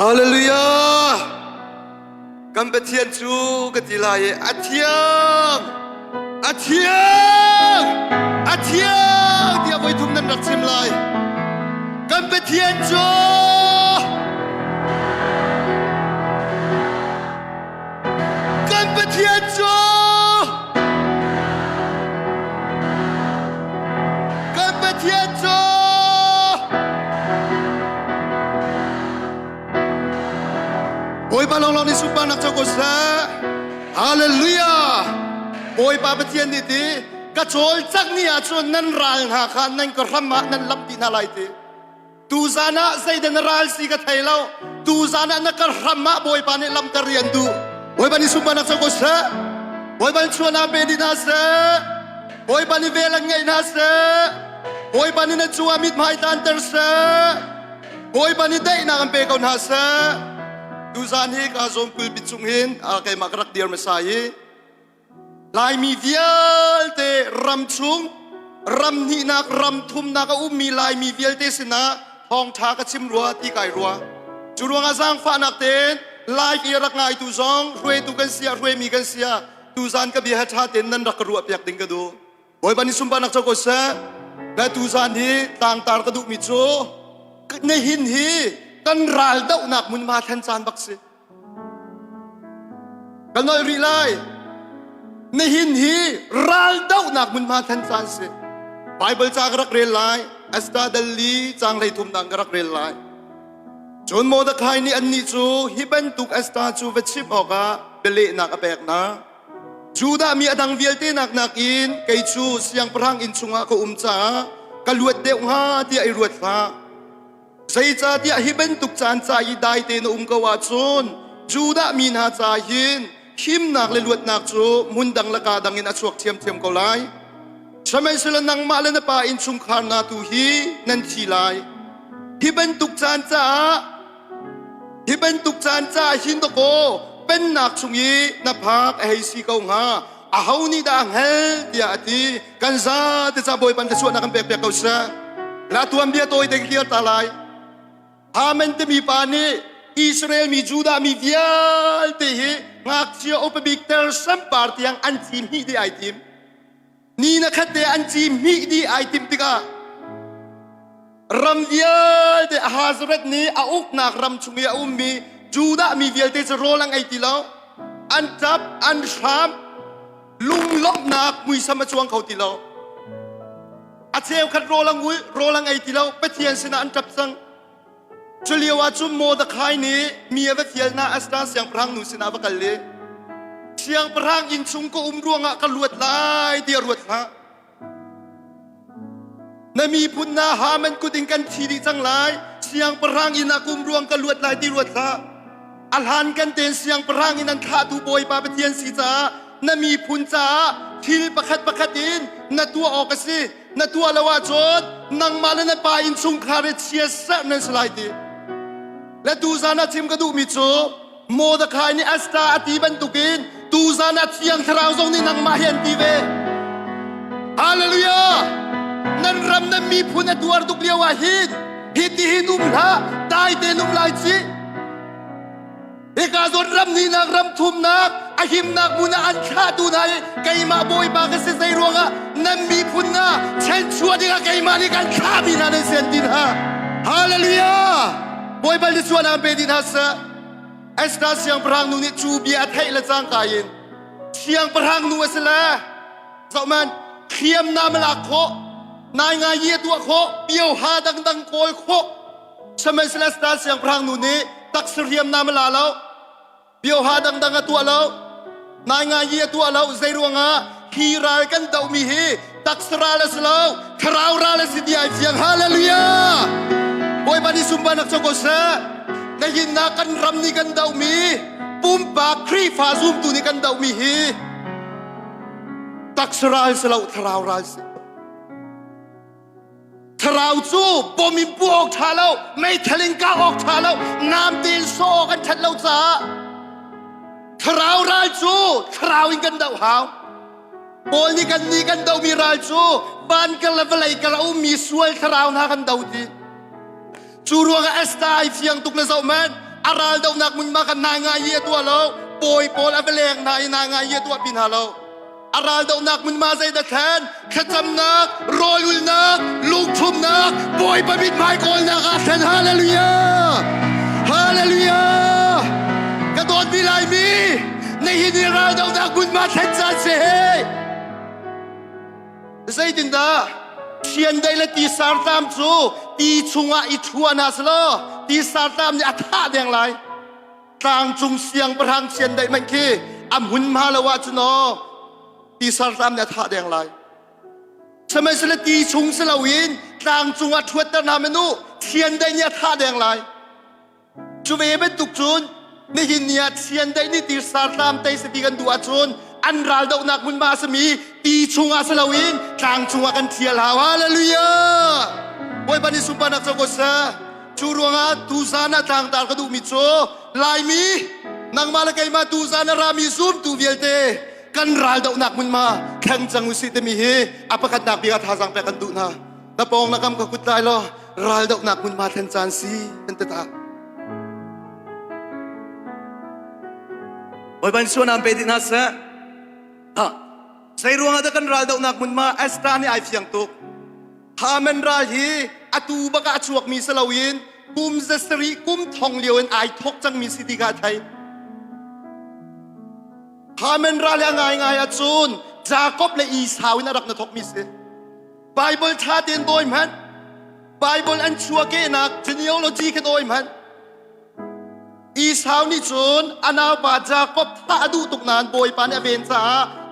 ฮาเลลูยากันเป็นเทียนจูกันทีไรอาเทียงอาเทียงอาเทียงที่เอาไว้ทุ่มนั้นรักเสียมลายกันเป็นเทียนจูกันเป็นเทียนจูกันเป็นเทียนจูโอ้ยบาลองนี่สุปานักจักรสะฮาเลลูยาโอ้ยบาปเทียนดีๆกระโจลจักนี่อาจนนั่นรัลหาขันนั่นกระมานั่นลำดินอะไรทีตูซานะใส่เดนรัลสิกะไทยเล่าตูซานะนักกระมาโอยปานี่ลำตะเรียนดูโอ้ยบานี่สุปานักจักรสะโอ้ยบานี่ชวนอาเบดินาสะโอ้ยบานี่เวลังไงนาสะโอ้ยบานี่นัจวามิดไม้ตันเตอร์สะโอ้ยบานี่ได้นักอันเปกอนนาสะดูซานเฮกอาซมคุลปิจุงเฮนอาเกมักรักเดียร์มาสายลายมีเวียลเตรำชุงรำนีนักรำทุมนักอุ้มมีลายมีเวียลเตสินะทองทากระชิมรัวที่ไก่รัวจุรวงอาซังฟ้านักเตนลายกีรักไงตุซองรวยตุกันเสียรวยมีกันเสียดูซานก็บีฮัทชาเตนนั้นรักรัวเปียกติงกระดูโอยบันิสุมบานักเจ้าก็เสและดูซานที่ต่างตากระดูมิโจในหินฮีกันรัลดาวนักมุนมาแทนจานบักเสกันน้อยรีไลในหินฮีรัลดาวนักมุนมาแทนจานเสไบเบิลจากรักเรียนไลอัสตาเดลีจางเลยทุ่มดังรักเรียนไลจนโมดคายนี่อันนี้จูฮิบันตุกอัสตาจูเวชิบออกาเบลเลนักอเปกนะจูดามีอดังเวียลเตนักนักอินไกจูเสียงพรังอินชุงอาก็จากลวดเดวฮาที่ไอรวดฟ้าใส่จ่าที่ฮิบันตุกจานจ่ายได้เตนกว่าจนจูดามีนาจ่าหินหิมนักเลยลวดนักจูมุนดังละกาดังอินอชวกเทียมเทียมก็ไลใช่ไหมสิละนังมาเลนป่าอินชุงคานาตูฮีนันทีไลฮิบันตุกจานจ่าฮิบันตุกจานจ่าหินตะโกเป็นนักชุงยีนับพักไอซีเกาหาอาหูนี่ดังเฮลที่อาทิกันซาที่จะบอยปันจะชวนนักเปียกเปียกเขาเสียและตัวมันเดียตัวเด็กเกียร์ตาลายฮามันจะมีปานีอิสราเอลมีจูดามีเวียลที่งักเชียอุปบิกเตอร์สัมปาร์ที่ยังอันจีมีดีไอทีมนี่นะครับแต่อันจีมีดีไอทีมติการำเวียลที่ฮาซเรตนี้อาอุกนักรำชุมีอาอุมมีจูดามีเวียลที่จะโรลังไอทีแล้วอันจับอันชามลุงลบนักมุยสมัชวงเขาทีแล้วอาเซลขัดโรลังวุ้ยโรลังไอทีแล้วไปเทียนสินะอันจับสังเฉลียวว่าจุมโมดคายนี้มีเวทีนาอัสตาเสียงพรังหนุสินาบักเลเสียงพรังอินชุงก็รวงกลวดลายเดียรวดละนมีพุนนาหามันกุดิงกันทีดีจังหลายเสียงพรังอินากุมรวงกลวดลายดีรวดละอัลฮันกันเตนเสียงพรังอินันขาตูบอยปาเปเทียนสีจ้านมีพุนจ้าทิลประคัดอินนตัวออกสินตัวละว่าโจดนังมาเลนปาอินชุงคาเรเชียสนันสไลดีและตูซานาทิมก็ดูมิโจโมดคายนี่อัสตาอติบันตุกินตูซานาเทียงทราวซงนี่นังมาเห็นทีเวฮาเลลูยานั่นรำนั้นมีพุนตัวตุกเลียวหินที่หินุมละได้เตนุมลายจีเอกาซอนรำนี่นักรำทุมนักอาหิมนักมุนาอันชาตูนายไกมาบอยบากเสไซรวงะนั่นมีพุนนะเช่นชัวดิกาไกมานี่กันข้ามีนาในเซนตินฮะฮาเลลูยาบอยบัลดิชวนอันเบดินาสะเอสตาเสียงพรังนูนี่จูบีอัดให้ละจางกายินเสียงพรังนูเสละสมันเขียมนามลักโคนายงาเยียตัวโคเปียวหาดังโกยโคสมัยเสละสตาเสียงพรังนูนี่ตักเสียมนามลาแล้วเปียวหาดังตัวแล้วนายงาเยียตัวแล้วใจรวงะฮีรายกันดาวมีฮีตักสราเลสแล้วคราวราเลสเดียเสียงฮาเลลูยาบอยบันิสุมบานักจักรเสได้ยินนักกันรำนี่กันดาวมีปุ่มปากครีฟาซุมตุนี่กันดาวมีฮีตักสราเลสแล้วคราวราเลสคราวจูปมิมปูออกชาแล้วไม่ทะเลงก้าออกชาแล้วน้ำตีนโซกันชัดแล้วจ้าคราวราจูคราวอินกันดาวหาวบอลนี่กันดาวมีราจูบ้านกันละเวลัยกันละอุ้มมีสวยคราวนากันดาวดีจูรวงเอสตาไอเฟียงตุกเลเซาแมน aral daw nak mun makan nanga ye tua lo boy pol abeleng na nanga ye tua pinalo aral daw nak mun ma zai da khan khatam nak rolul nak luk thum nak boy pabit mai kol nak asen hallelujah hallelujah kadon bilai mi nei hin aral daw nak mun ma than sa se zai din da Sian day la ti sartam chu ti chunga I thuana slo ti sartam ni atha deng lai tang chung siang prang sian day man ki am hun ma lawa chu no ti sartam ni atha deng lai samai sla ti chung slawin tang chung a thuat ta na menu sian day ni atha deng lai chu ve ben tuk chun ni hin nia sian day ni ti sartam tai se ti kan du a chunอันรัลดอกนักมุนมาสมีตีชงอาสลาวินทางชงอากันเทียลฮาเลลูยาโอยบันิสุปานักจกษาชูรวงอาตูซานาทางตาลกระดูมิโซลายมีนางมาละไกมาตูซานารามีซุมตูเวียลเตกันรัลดอกนักมุนมาแข่งจังอุสิเตมีเฮอปะกัดนักบิกาทาสังเปกันดูนะตะปองนักกำกับกุดไลโลรัลดอกนักมุนมาเทนจานซีเทนเตตาโอยบันิสุนามเปดินัสใส่รวงอากันรัลดอกนักมุนมาเอสตานี่ไอเฟียงตุกฮามันราฮีอตูบกะชวกมีสลาวินกุมเซสรีกุมทองเลียวไอทกจังมีสิทธิกาไทยฮามันราเลียงไงอาจูนจาคอบและอีสาวินรักนทกมีสิไบเบิลชาเตียนโดยมันไบเบิลอันชัวเกนักเทเนโอโลจีกันโดยมันอีสาวนี่จูนอนาบาจาคอบถ้าดูตุกนานบอยปานเอเวนซ่า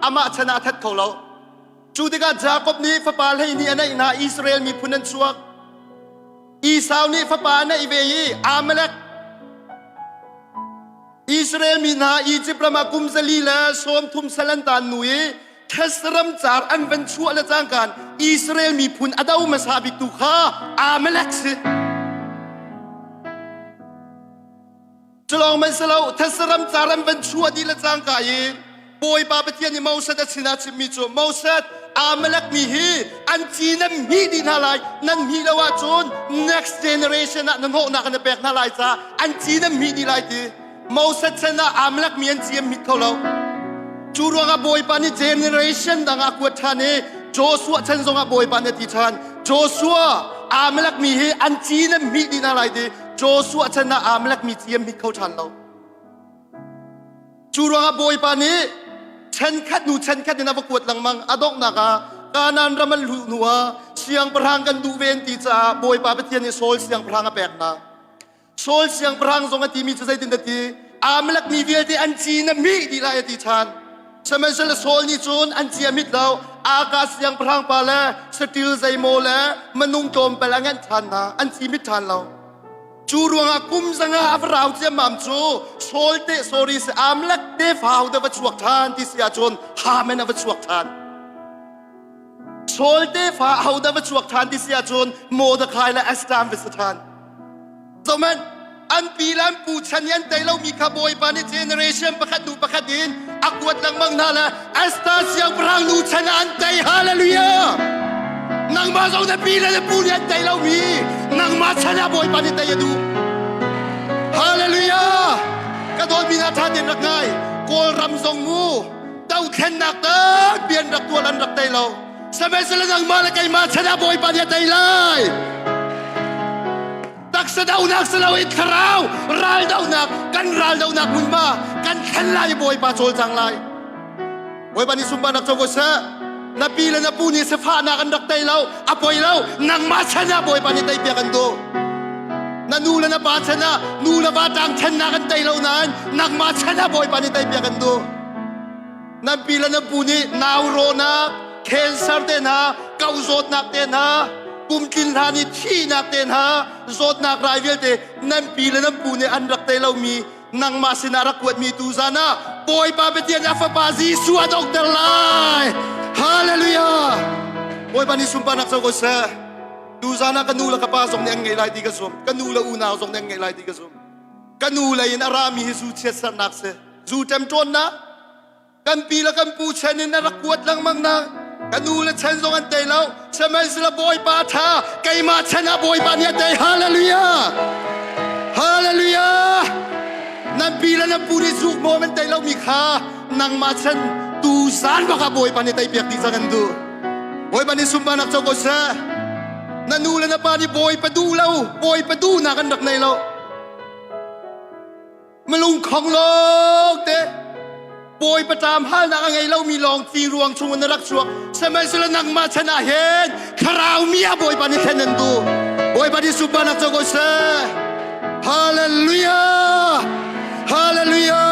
อามาชนะทัดเขาเราจูดิกาจาคอบนี้ฟปาลให้นี่อันนั้นอิสราเอลมีพุนันชัวอีสาวนี้ฟปาในอิเวยีอาเมเลกอิสราเอลมีนาอียิปต์ประมากุมซาลีและสมทุมสลันตานนุยเทสรัมจาร์อันเป็นชัวและจ้างการอิสราเอลมีพุนอดาวมาซาบิตุข้าอาเมเลกสิจะลองมันสลาวเทสรัมจาร์อันเป็นชัวดีและจ้างกายบอยปาเปตียนี่มูสัดสินาชิมิจูมูสัดอาเมลักมีฮีอันจีนัมฮีดินาไลนั่นฮีละว่าจูน next generation นั่นโหนักกันเปกนาไลจ้าอันจีนัมฮีดีไลตีมูสัดชนะอาเมลักมีอันจีมฮิตเขาเราจูรัวกับบอยปานี่ generation ดังอากวดทานี่โจสัวฉันส่งกับบอยปานี่ที่ฉันโจสัวอาเมลักมีฮีอันจีนัมฮีดีนาไลตีโจสัวชนะอาเมลักมีจีมฮิตเขาฉันเราจูรัวกับบอยปานี่ฉันคัดนูฉันคัดในนับกวดหลังมังอดอกนักการนันรำมันลุนัวเสียงประหังกันดูเวนตีจ่าบอยปาเปตียนโซลเสียงประหังแปลกนะโซลเสียงประหังทรงตีมีจะใจดินตีอาเมลักมีเวียที่อันจีนมีดีลายตีชันสมัยเซลโซลนี่จูนอันจีมิดเราอากาศเสียงประหังปาเลสติลใจโมเลมันนุ่งโจมไปละงั้นชันนะอันจีมิดชันเราจูรวงอากุมสังอาฟราวเจียมัมจูโซลเตโซริสอามลักเตฟาวเดวัชวกทานที่เสียจนฮาเมนวัชวกทานโซลเตฟาวเดวัชวกทานที่เสียจนโมเดคายและเอสตามวิสทานสมัยอันปีลันปูชันยันแต่เรามีขบวยปานิเจเนเรชันประคัดดูประคัดดินอักวดลังมังนาละเอสตาเสียงพรังดูชันอันแต่ฮาเลลูยานางมาส่งแต่ปีละปูยันแต่เรามีนางมาชนะบอยปานิแต่ยดูฮาเลลูยากระโดดมีนาทานเด่นรักง่ายโกลรำทรงมูเต้าเทนนักเต้เปลี่ยนรักตัวรันรักแต่เราสมัยสละนางมาละไกมาชนะบอยปานิแต่เลยตักสะดาวนักสลาวิทราวรัลดาวนักกันรัลดาวนักมุนมากันขันไล่บอยปาโจลจังไล่บอยปานิสุมบานักจงกุศลนับปีละนับปูนี่สภานักกันรักแต่เราอภัยเรานางมาชนะบอยปานิแต่เปียกันดูนันูละนับาชนะนูละบาตังชนะกันแต่เรานั้นนางมาชนะบอยปานิแต่เปียกันดูนับปีละนับปูนี่นาวโรนักเคลซาร์เตนะเกาโซดนักเตนะกุมกินทานี่ที่นักเตนะโซดนักรายเวลเตนับปีละนับปูนี่อันรักแต่เรามีนางมาสินารักวดมีตูซานะบอยปาเปตียนอัฟปาซีสัวดอกเตอร์ไลฮาเลลูยาบอยปานิสุมปานักโซโกเซดูซานะกันนูละกป้าส่งเนงไงไลตีกระสมกันนูละอูนาวส่งเนงไงไลตีกระสมกันนูละยินอารามีฮิซูเชสนักเซจูเต็มจนนะกันปีละกันปูเชนินนรักวดลังมังนะกันนูละเชนส่งกันเตยแล้วเชมัยสละบอยปาทาไกมาชนะบอยปาเนียเตยฮาเลลูยาฮาเลลูยา นั่นปีละนั่นปูนี่สุกโมมันใจเรามีค่านังมาฉันตูสานบักบอยปานี่ใจเปียกดีสักันดูบอยปานี่สุมานักเจ้าก็เสนั่นนูแล้วนะปานี่บอยประดูเราบอยประดูนักกันดักในเรามาลุงของโลกเต้บอยประจามห้านักไงเรามีลองตีรวงชงวันรักชัวสมัยสุลนังมาชนะเห็นคราวเมียบอยปานี่แทนนันดูบอยปานี่สุมานักเจ้าก็เสฮาเลลูยาฮาเลลูยา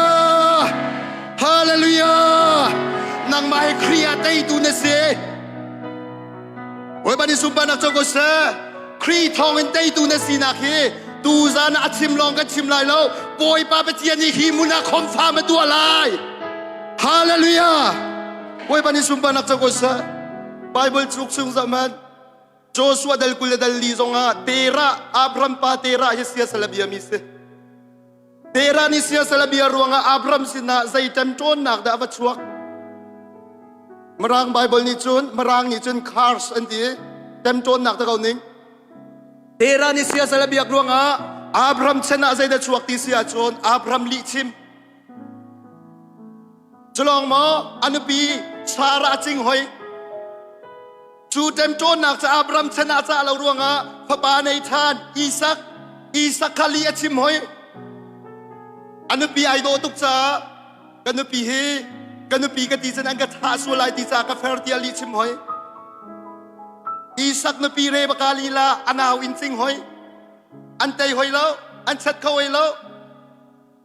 ฮาเลลูยานังมาให้เครียดใจดูนะเสโอ้ยบัดนี้สุบานักเจ้าก็เสครีทองเงินใจดูนะสีนักเฮดูซานะอัดชิมลองกันชิมลายแล้วปอยปาเปเจียนี่ฮีมุนาคอมฟ้ามาตัวลายฮาเลลูยาโอ้ยบัดนี้สุบานักเจ้าก็เสไบเบิลจุกซึ่งสมันโจชัวดัลกุลดัลลีซงาเตระอับรัมปาเตระเฮเซียสลาบียมิเซเตระนิเซียสลาบียรวงาอับรัมสินะใจเต็มโจนนักดาวัชวกมรางไบเบิลนี่จุนมรางนี่จุนคาร์สอันที่เต็มโจนนักตะเกาหนิงเตระนิเซียสลาบียรวงาอับรัมชนะใจเดชวกที่เสียโจนอับรัมลิชิมฉลองมาอันปีชาราจิงหอยจูเต็มโจนนักจะอับรัมชนะจะเรารวงาพระบาในทานอีสักคาลีชิมหอยอันปีไอโดตุกจ้ากันปีเฮกันปีกติจันอังกท้าสุไลติจากาเฟรติอาลีชิมหอยอีสักนปีเรบกาลีลาอันอาวินซิงหอยอันเตยหอยแล้วอันชัดเขาหอยแล้ว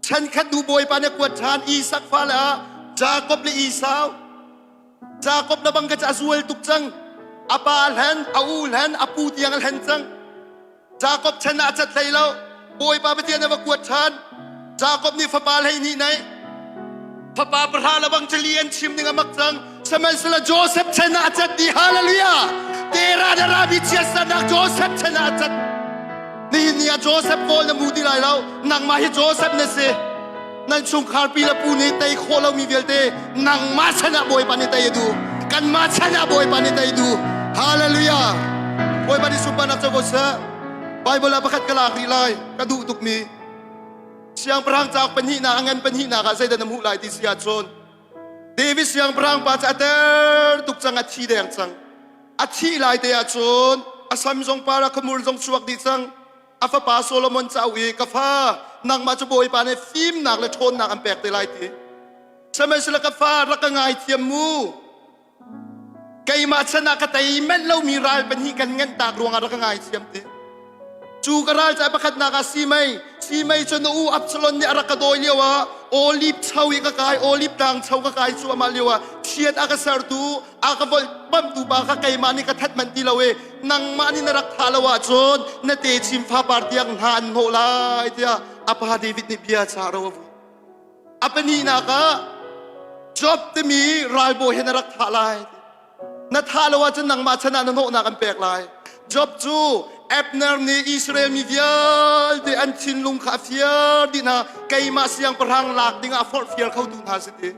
ฉันคัดดูบอยปานกวดชานอีสักฟ้าละจากบเลอีสาวจากบระบังกจะสวยตุกจังอาปาลหันอาอูลหันอาปูเตียงหันจังจากบชนะจัดเลยแล้วบอยปาเปเตียนมากวดชานจากบนี่ฟ้าปาให้นี่ไหนพระบาประธานระวังจะเลียนชิมหนึ่งมักจังสมัยสละโจเซฟชนะจัดดีฮาเลลูยาเตระดาราบิเชียสนักโจเซฟชนะจัดนี่โจเซฟโกลนมูดีไรแล้วนังมาให้โจเซฟเนสนั่นชุงคาร์ปีละปูนี่เตยโคเรามีเวลเตนังมาชนะบอยปานิเตยดูกันมาชนะบอยปานิเตยดูฮาเลลูยาบอยปานิสุปานักเจ้าก็เสไบเบิลประคัดกลากรีไลกระดูตุกมีเสียงพระจากเป็นหินาเงินเป็นหินากาใส่เดินน้ำหูไหลที่เสียชนเดวิดเสียงพระปาจะเตอร์ตุกจังอัดชีแดงจังอัดชีไหลเตียชนอาสัมทรงปาระขมูลทรงชวกดิจังอาฟาปาโซโลมอนเจ้าเอกฟ้านางมาจะโบยปาในฟิล์มนักและชนนักอันแปลกเตไหลทีใช่ไหมสละกฟ้ารักง่ายเทียมมูไกมาชนะกะไตแม่นเล่ามีรายเป็นหิกันเงินตากรวงรักง่ายเทียมทีจูกราลจะประคัดนักซีไม่จนอูอับสลอนเนี่ยรักโดยเลียวโอลิฟเช่าอีกกายโอลิฟดังเช่ากกายชัวมาเลียวเชียดอากาศร์ตูอากาศปั๊มตูบากไกมานี่กทัดมันตีละเวนังมานี่นรักทาลวะจนนเตชิมฟ้าปาร์ตียงหันโหลายเดียอภาเดวิดนี่เบียชาโรวอปนีนักจบจะมีรายโบเฮนรักทาลายนัทาลวะจนนังมาชนะนโนนักอันแปลกลายจบจูเอฟเนอร์นี่อิสราเอลมีเดียลเดอันชินลุงข้าเฟียร์ดินะไกมาเสียงประหังหลักดิ่งอัฟอร์เฟียร์เขาดูน่าสิที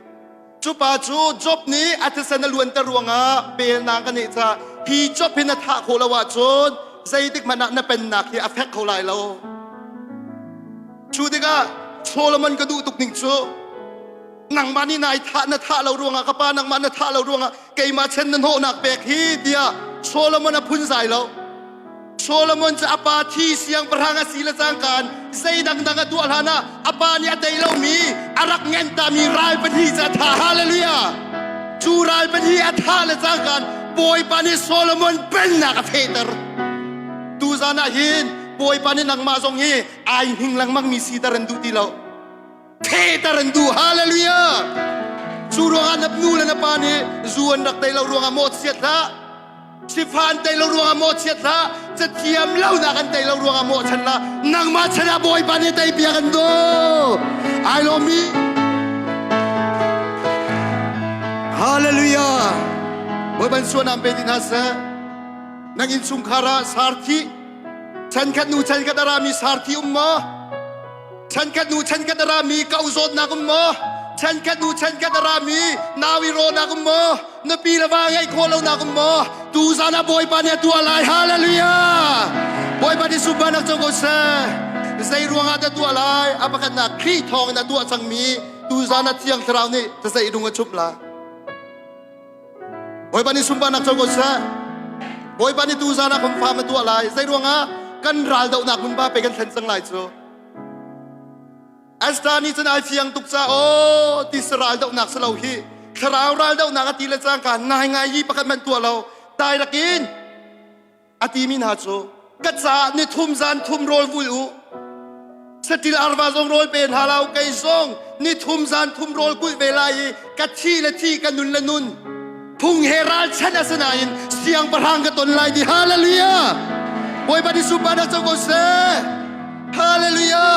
จูปาจูจบนี้อาจจะสนล้วนตะรวงเปลนางกันนี่จ้าฮีจบพินาทะโคลาวาจนใจติกมันน่ะเป็นนักที่อัฟเฟกเขาไล่เราชูดิกาโชลมันก็ดูตุกนิ่งจูนังมานี่นายทะนาทะเรารวงกับป้านังมันนาทะเรารวงไกมาเช่นนั้นโหนักเบกฮีเดียโชลมันพุ่นใส่เราโซโลมอนจะอปาที่เสียงประหังศีลสังการใจดังตัวลานะอปานี่ได้เรามีอารักเงินตามีรายเป็นที่จะท่าฮาเลลูยาจูรายเป็นที่อัฐาและสังการบอยปานี่โซโลมอนเป็นนักเฟเตอร์ตูซานาหินบอยปานี่นังมาทรงฮีไอหิงลังมังมีสีตารันดูตีเราเฟเตอร์รันดูฮาเลลูยาจูรวงอันนับนูและนับปานี่จวนรักได้เรารวงอโมดเสียท่าสิฟานใจเรารวงอโมเชียละจะเทียมเล่านักกันใจเรารวงอโมฉันละนังมาชนะบอยปานใจเปียกันโดไอโลมีฮาเลลูยาบอยบันส่วนนำเป็นดินาเซนังอินสุงคาราสาร์ทีฉันขัดนูฉันขัดรามีสาร์ทีมาฉันขัดนูฉันขัดรามีเก้าโซนนักมาฉันขัดนูฉันขัดรามีนาวิโรนักมานปีละว่าไงคนเรานักมตูซานาบอยปานี่ตัวลายฮาเลลูยาบอยปานี่สุบานักเจ้าก็เส ใจรวงอาจจะตัวลายอาปกันนักขี้ทองนะตัวสังมีตูซานาเทียงคราวนี้จะใส่ดุงชุบละโอยปานิสุมปานักโจกษะโอยปานิตูซานาคมฟามาตัวลายใจรวงอากันรัลดาวนักมุนบ้าไปกันเซนสังไลโจอัสตานีจะนายเฟียงตุกซาโอติสรัลดาวนักสลาวฮีคราวรัลดาวนักอติเลจังกันนายไงยี่ปกันมันตัวเราตายละกินอติมินหาโจกัจจานิทุมจันทุมโรลวุลูสติลอาร์วาซงโรลเป็นฮาลาวไกซงนิทุมจันทุมโรลกุยเวลากัจชีละที่กันนุนละนุนพุงเฮรัลชนะสนายินเสียงประหังกันตนลายดีฮาเลลูยาโอยบัดิสุบานะจงกษะฮาเลลูยา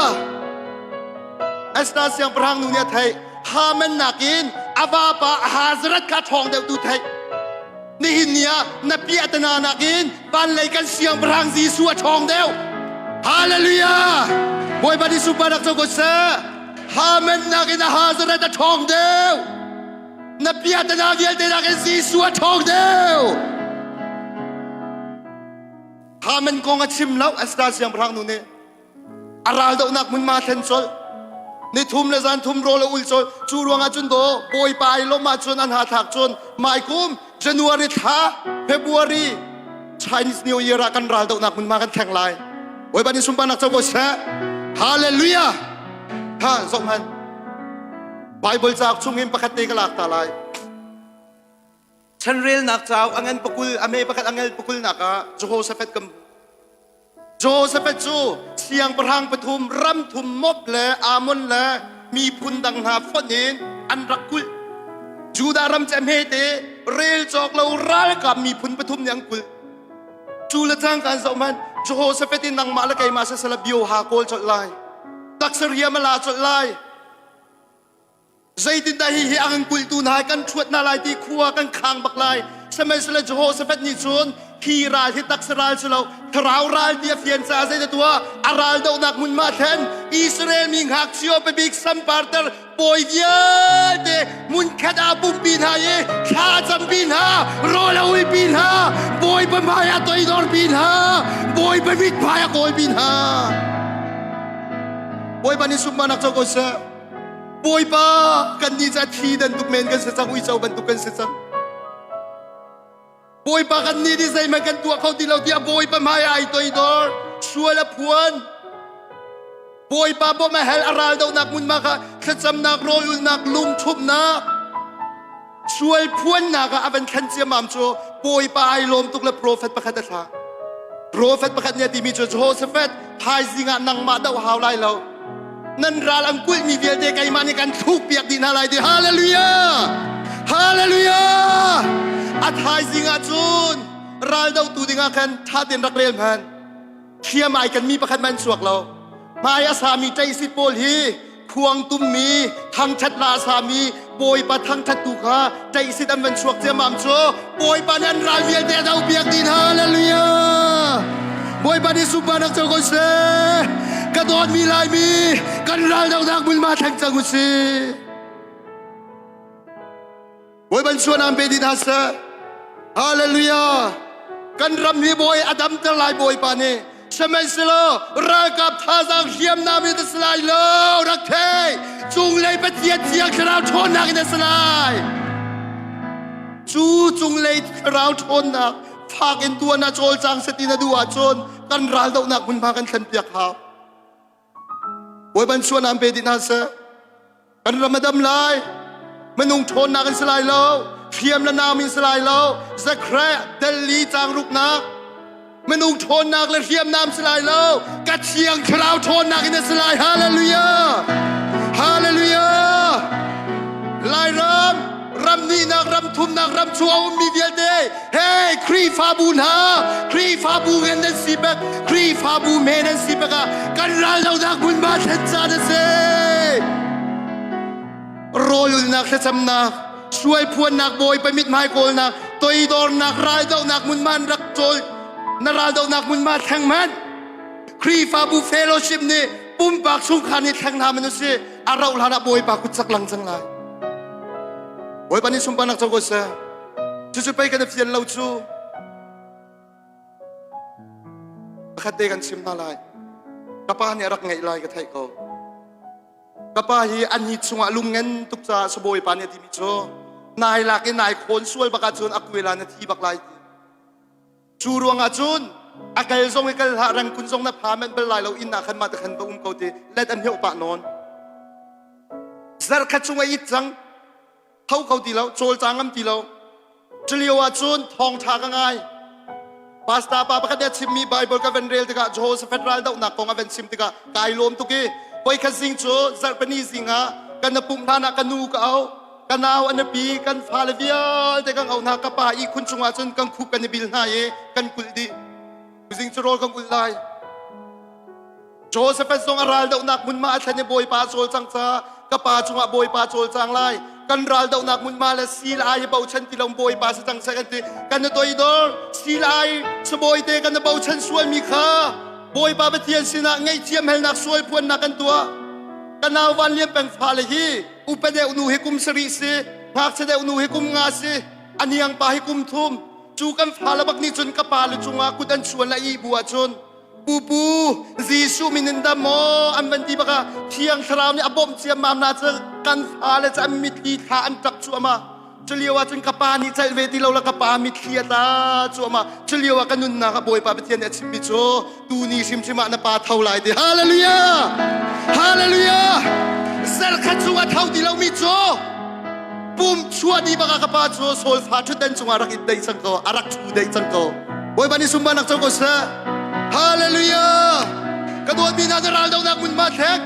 เอสตาเสียงประหังนูเนี่ยไทยฮามันนักินอาวาปะฮาซรัตคาทองเดวดูไทยนี่หินเนียนับปีอัตนานักินปันเลยกันเสียงประหังซีซัวทองเดวฮาเลลูยาโอยบัดิสุบานะจงกษะฮามันนักินฮาซรัตทองเดวนับปีอัตนาเวียนเดนักินซีซัวทองเดวฮามันกองชิมแล้วเอสตาเสียงพรังนู่นเนี่ยอาราลดนักมุนมาเทนโซลในทุ่มเลซันทุ่มโรลอุลโซจูรวงอาจุนโดปอยไปลงมาจนอันหาถักจนหมายกุมจันวารีท่าเฟบรุรี Chinese New Year กันราลดนักมุนมากันแข่งลายโอ้ยบัดนี้สุมปานักเจ้าก็เสะฮาเลลูยาฮะสองพันไบเบิลจากชุ่มหิมประคัตเตกลักตาลายฉันเรียนนักเจ้าอังเงินปกุลอเมริกาอังเงินปกุลนักโจโฮเซเฟตกัมโจเซเฟตจูเสียงประหังปฐุมรำทุมมบเลอามนเลมีพุนดังหาฟนินอันรักกุลจูดารำเจมเฮเตเรลจอกเรารัลกับมีพุนปฐุมยังกุลจูละจังการสมันโจโฮเซเฟตินนังมาละไกมาเสสลบิโอฮาโกลจดไลตักเสรียมาลาจดไลใจตินได้เฮียอังกุลตูนหายกันชวดนาลายที่ขัวกันคางบักลายสมัยสละโจโฮเซเฟตนิชนฮีราที่ตักสราลสลาวทราวราลเดียเฟียนซาใจตัวอาราลดาวนักมุนมาเทนอิสราเอลมิงฮักซิโอเปบิกซัมปาร์เตอร์ปอยเวียเดมุนขัดอาบุมบินหายข้าจัมบินหาโรลาวิบินหาบอยเป็นพายาตัวอีดอร์บินหาบอยเป็นวิทพายาโกยบินหาบอยบันิสุมานักเจ้าก็เสะบอยป้ากันนี่จะทีดันตุกเมนกันเสจังอุยเจ้าบันตุกันเสจังบอยป้ากันนี่ดีใจมันกันตัวเขาที่เราที่บอยป้าไม่ไอตัวอีดอร์ชัวร์ละพวนบอยป้าบอกมาเฮลอาราลดาวนักมุนมาค่ะเสจำนักโรยุนักลุมชุบนักช่วยพวนนักอาเป็นขันเจียมามโจบอยป้าไอลมตุกละโปรเฟตประคัตตาโปรเฟตประคัตเนี่ยที่มีโจโฮเซเฟตพายสิงานังมาดาวฮาวไลเรานั่นราลังกุลมีเวียเดกไอมาในการทุกเปียกดินอะไรดีฮาเลลูยาฮาเลลูยาอัฐายสิงาจุนราลดาวตูดิงาคันท่าเตียนรักเรียนพันเขียมายกันมีประคันมันสวกเรามายาสามีใจสิโปลฮีควงตุมมีทั้งชัดลาสามีโปยปะทั้งชัดตุกาใจสิตันมันสวกเจียมามโจโปยปะนันราเวียเดดาวเปียกดินฮาเลลูยาโปยปะนิสุบานักเจ้าก็เสกระโดดมีลายมีกันรัลดาวนักมุนมาแทงจังกุศิบอยบันชวนอัมเบดินาเซฮาเลลูยากันรำมีบอยอดัมตะลายบอยปานีสมัยสโลรักกับท่าสังเขียมนามิตสลายโลรักเทจุงเลยปะเทียเทียคราวชนนักในสลายจูจุงเลยคราวชนนักฝากอินตัวนาโจลจังสตินาดูอาจนกันรัลดาวนักมุนพากันขันเปียกหาบอยบันชวนอัมเบดินาเซกันรำมาดำลายมันนุ่งชนนักกันสลายโลเทียมละนามิสลายโลสักแคร์เดลีจางรุกนักมันนุ่งชนนักและเทียมน้ำสลายโลกัดเชียงคราวชนนักในสลายฮาเลลูยาฮาเลลูยาลายรำนี่นักรำทุ่มนักรำชัวมีเดียเดเฮ้ครีฟาบูนาครีฟาบูเงินเดนสิเบกครีฟาบูเมนเดนสิเบกกันรัลดาวนักบุญมาเทจาเดเซโรลุนักเทจำนักช่วยพวนนักโบยไปมิดไม้โกลนักตัวอีดอร์นักรัลดาวนักมุนมันรักโจลนารัลดาวนักมุนมาแทงมันครีฟาบูเฟโลชิปนี่ปุ่มปากสุขานี่แทงนามันสิอาราอุลานาโบยปากกุจักลังจังไรโบยปานิสุมปานักจังกุศลจุดไปกันเฟียนเราจูขัดเตกันชิมนาลายก kapah ni arak ngai lai ka thai ko kapah hi an hi chunga lungen tuk cha soboi pa ni ti mi cho nai la ke nai khon sual baka chun akwela na thi bak lai chu ruanga chun akal zong ikal ha rang kun zong na phamen bel lai lo in na khan ma ta khan ba ko te let an heu pa non zar kha chunga I chang thau khau ti lo chol changam ti lo chliwa chun thong tha ka ngai pasta pa pa ka de chimmi bible ka ven rel tika joseph federal da na kong aven sim tika kai lom tu ki poi kha sing chu zar pani singa kan pum thana kanu ka au kanaw an pi kan phalvia te kang au na ka pa I khun chunga chun kang khup kan bil na ye kan kuldi sing chu rol kang ulai joseph song aral da nak mun ma athane boy pa chol chang cha ka pa chunga boy pa chol chang lai kan ral da nak mun ma la sil ai bau chan ti long boy pa sa chang sa kan ti kan toi dor sil ai sa boy te kan bau chan sual mi kha boy pa ba tian sina ngai chiam hel nak sual puan na kan tua kanaw van liam peng phale hi upade unu he kum sari se ngak se de unu he kum nga se aniang pa he kum thum chu kan phala bak ni chun ka pa lu chunga kudan sual la I bua chun pupu jisu mininda mo amban di baka thiang thram ni abom chiam mam na cha kan phale cha mi thi tha an tak chu ama chliwa chun ka pa ni chal ve ti lo la ka pa mi thia ta chu ama chliwa kanun na ka boy pa pathian ne chim mi cho tu ni sim chima na pa thau lai de hallelujah hallelujah sel kha chu wa thau ti lo mi cho pum chua di baka ka pa cho sol fa thu den chunga rak it dei chang ko arak chu dei chang ko boy ba ni sumba nak chang ko sa hallelujah kadot mi na ral daw nak mun ma thek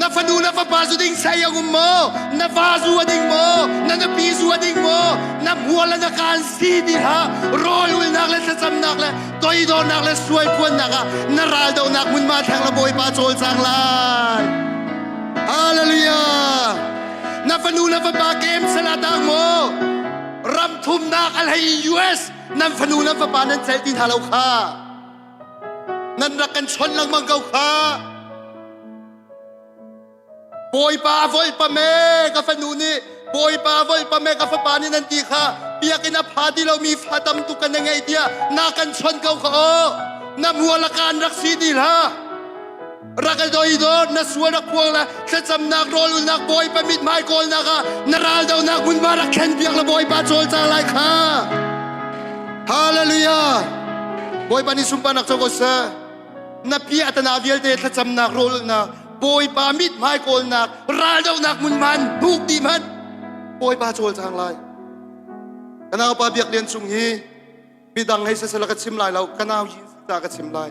na fanu na fa pasu ding sayang mo na vazu ding mo na pisu ding mo na muala na kan si di ha roll will nak le sa nak le toy do nak le suai puan nak na ral daw nak mun ma thek la boy pa chol chang lai hallelujah na fanu na fa pa game sa latang mo ram thum nak al hay US na fanu na fa pa nan sel tin halaw kha nan rakan chon lang manggaw ka boy pa vol pa me ka fanuni boy pa vol pa me ka fa pani nan ti kha pia kina phadi lo mi fatam tu kan ngai dia na kan chon kaw ka o na muala kan rak si dil ha rakal doi do na suwa kwang la sa cham nak rol nak boy pa mit mai kol na ka naral daw nak mun barak khen piak la boy pa chol cha lai kha hallelujah boy pa ni sumpa nak choko sa na pia atana vial te sa cham nak rol na boy pa mit mai kol nak ral daw nak mun man buk di man boy pa chol chang lai kana pa biak lian chung hi bidang hai sa salakat sim lai lau kana yin sa ka sim lai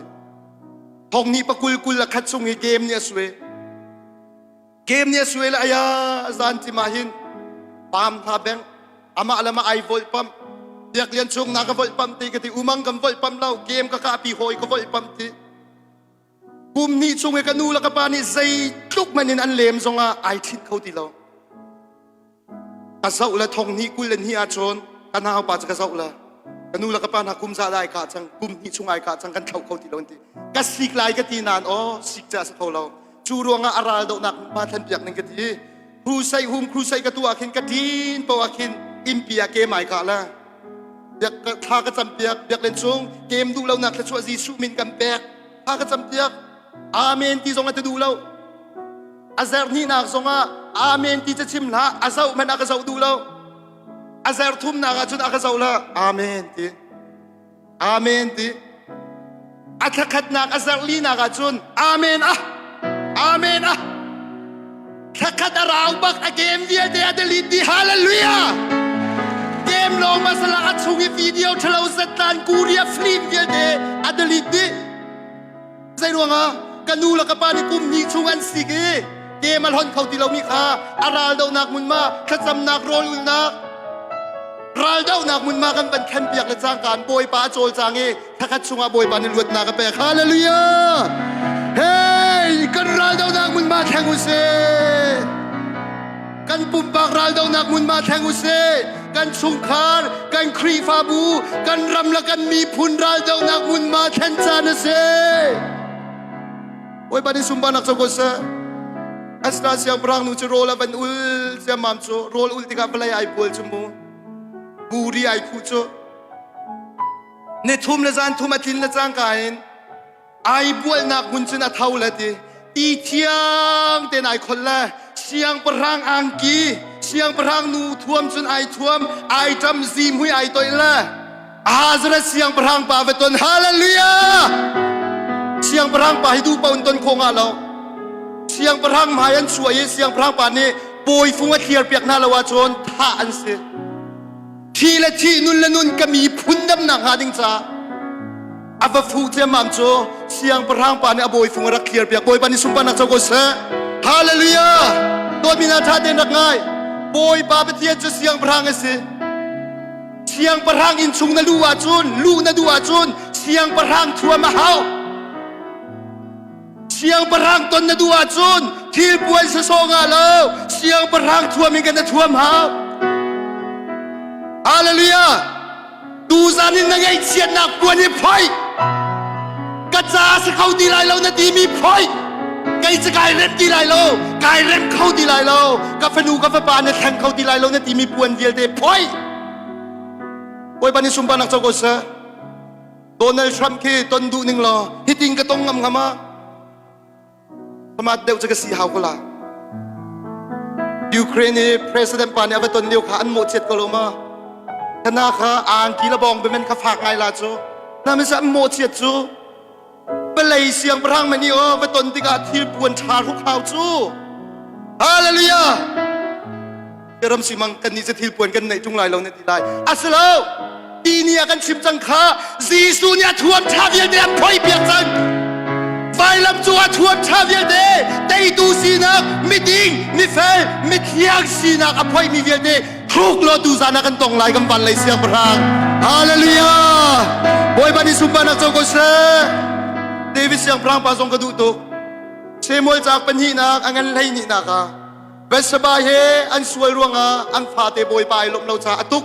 thong ni pakul kul la khat chung hi game ni aswe la aya zan ti mahin pam tha beng ama alama ai vol pam biak lian chung na ka vol pam ti ka ti umang kam vol pam lau game ka pi hoi ka vol pam ti kum ni chung ka nu la ka pa ni zai tluk manin an lem zonga ai thit khau ti lo asau la thong ni kul len hi a chon kana pa cha ka sau la kanu la ka pa na kum za dai ka chang kum ni chung ai ka chang kan thau khau ti lo ti ka sik lai ka ti nan o sik cha sa thau lo chu ruanga aral do nak pa than piak ning ka ti cru sai ka tu akhin ka tin po akhin impia ke mai ka la yak ka tha ka cham piak piak len chung kem du lo nak la chwa ji su min kam pek tha ka cham piak amen ti zonga te du lo azar ni nak zonga amen ti cha chim la azau man aka zau du lo azar thum nak chun aka zau la amen ti athakat nak azar li nak chun amen thakat araw bak agem dia de adalit di hallelujah game lo masala at sungi video thalo satan kuria film dia de adalit di zai ruanga kanula ka pa ni kum ni chungan sige ke malhon khau ti lo mi kha aral do nak mun ma khacham nak rol nak ral do nak mun ma kan ban khan piak le chang kan boy pa chol chang e thakhat chunga boy pa ni lut na ka pe hallelujah hey kan ral do nak mun ma thang use kan pum bak ral do nak mun ma thang use kan chung khar kan khri fa bu kan ram la kan mi phun ral do nak mun ma than cha na se oi ba ni sumba nak choko sa asra siang brang nu chu rola ban ul sia mam chu rol ul tika balai ai pol chu mu buri ai khu chu ne thum la zan thum atin la chang kain ไอ้บัวนักมุนชนะเท่าละดิตีเทียงเตนไอคนละเสียงประรังอังกีเสียงประรังนูท่วมจนไอท่วมไอจำซีมหุยไอตัวละอาจจะเสียงประรังป่าเวตนฮาเลลูยาเสียงประรังป่าให้ดูป่าอุนตนคงอาเราเสียงประรังมายันสวยเสียงประรังป่านี้ป่วยฟุ้งเทียร์เปียกนาละวาจนท่าอันเสทีละทีนุนละนุนก็มีพุนดำหนักหาดิงจ้าอาบฟูเทียมามโจเสียงประรังป่านี้ป่วยฟุ้งรักเทียร์เปียกป่วยปานิสุมปานักเจ้าก็เสฮาเลลูยาตัวมีนาท่าเดินรักง่ายป่วยป่าไปเทียนจะเสียงประรังเสเสียงประรังอินชุงนาดูอาจุนลูนาดูอาจุนเสียงประรังทัวมาเฮาเสียงประรังตนนาดูอาจุนที่ป่วยสะโซงาโลเสียงประรังทัวมีกันนะทัวมเฮาฮาเลลูยาดูซานินนังไอเชียนนักป่วยนี่พอยกระจาสเขาดีไลเรานาดีมีพอยไงจะกายเล่มดีไลเรากายเล่มเขาดีไลเรากาแฟนูกาแฟปาเนี่ยแทงเขาดีไลเรานาดีมีป่วยเดียวเดพอยป่วยปานิสุมปานักเจ้าก็เสโดนัลด์ทรัมป์คือต้นดูหนึ่งรอฮิติงก็ต้องงำงำมาสมาเดียวจะกสีหาวก็ละยูเครนนี่ประธานาธิบดีปานี่เอาต้นเดียวขาอันโมเจ็ดก็ลงมาขณะข้าอ่านกีฬาบองเป็นข้าฝากไงล่ะจูน่าไม่ใช่โมเจ็ดจูเป็นเลยเสียงพลังมันนี่เอาต้นที่กาที่ปวนชาทุกข่าวจูฮาเลลูยาจะรำสิมังกันนี่จะที่ปวนกันในจุงไรเราในที่ไรอัสลาดีเนี่ยกันชิมจังข้าซีซูเนี่ยทวนชาเวียเดียพอยเปียกจังไฟลำจัวทวนชาเวียเดเตยดูสีนักมิดิงมิเฟลมิเทียงสีนักอภัยมิเวียเดครุกโลดูซานักกันตรงไหลกันฟันเลยเสียงพลังฮาเลลูยาบอยบันิสุปานักเจ้าก็เสเดวิดเสียงพลังปาสงกระดูตุกเชมวยจากปัญหีนักอันนั้นเลยนี่นักเบสบายเฮอันสวยรวงอันฟาเตบอยไปลมเราจะอตุก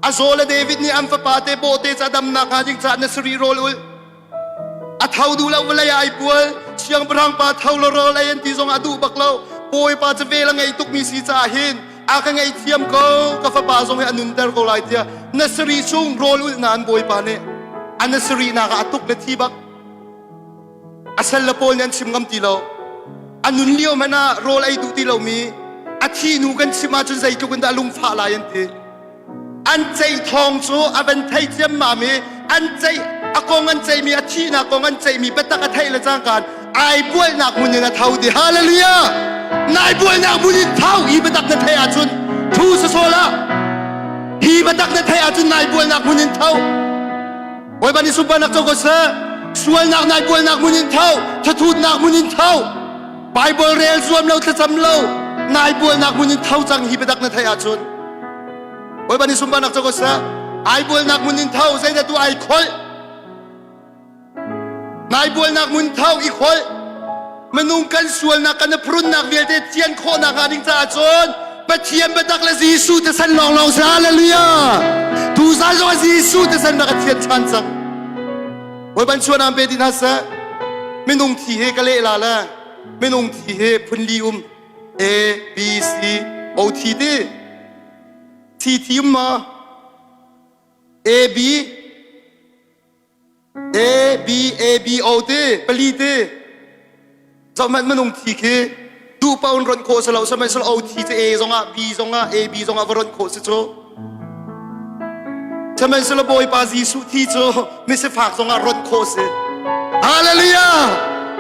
อาโซและเดวิดนี่อันฟาปาเตโบเตจะดำนักจิงจะนัสรีโรลุลอาเท่าดูแล้ววันละยายป่วยเชียงพลังปาเท่าละรอเลยยันที่ทรงอดูบักเราป่วยปาจะเวลไงตุกมีสีจ่าหินอาคังไงเทียมเขากับฟาปาทรงให้อนุนเตอร์ก็ไล่เทียนัสรีชุ่งโรลุลนานป่วยปาเนี่ยอันนัสรีนักอตุกเลที่บักอาเซลละโพลยันชิมกำตีเราอันนุนเลี้ยวมันน่ะโรลไอดูที่เรามีอาที่นูกันชิมาจนใจจุกันดาลุงฟ้าลายันทีอันใจทองโซอันไทยเทียมมามีอันใจอากงอันใจมีอาที่นักกงอันใจมีเป็นตักไทยละจ้างกันไอ้บัวนักมุนินเท่าดีฮาเลลูยานายบัวนักมุนินเท่าอีเป็นตักไทยอาจุนทูสโซละฮีเป็นตักไทยอาจุนนายบัวนักมุนินเท่าโอ้ยบันิสุบานักโจกเสส่วนนักนายบัวนักมุนินเท่าถ้าทูตนักมุนินเท่าไบเบิลเรียนรวมเราจะจำเรานายบัวนักมุนินเท่าจังฮีเป็นตักไทยอาจุนโอ้ยบันิสุบานักโจกเสไอ้บัวนักมุนินเท่าใส่แต่ตัวไอ้คนนายบัวนักมุนเท่าอีกคนมันนุ่งกันส่วนนักกันพรุนนักเวียดเทียนโคนักหาดิงจ่าจนปะเทียนปะตักละซีสูแต่สันลองซาเลลูยาทูซาจงซีสูแต่สันนักเทียนชันจังวันบันชวนอันเป็นดินาสะไม่นุ่งที่เฮกะเลลาละไม่นุ่งที่เฮพุนลิอุม A B C O T D T ทีมมา A B A B O T ปลีเตจะมันนุ่งทีเคดูปาอุนรอนโคสเราสมัยสเรา O T จะ A ซงอ่ะ B ซงอ่ะ A B ซงอ่ะวรอนโคสโจสมัยสเราบอยปาซีสุทีโจไม่ใช่ฝากซงอ่ะรอนโคสฮาเลลูยา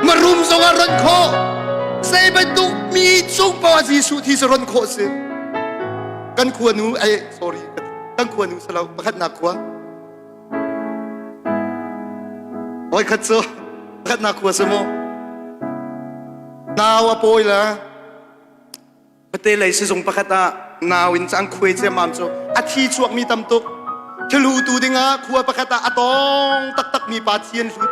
มารุมซงอ่ะรอนโคเซบัตุมีจุงปาซีสุทีสรอนโคสกันควรนูsorry กันควรนูสเราประคัดนักกว่าโอ้ยขัดโซ่ขัดนักหัวสมองนาวป่วยละประเทศเลยสิส่งประคัดนาวินจังคุยเจ้ามามโจอาทิตย์ช่วงมีตำตกทะลุตูดิงะขัวประคัดอะตองตักมีปาเทียนหลุด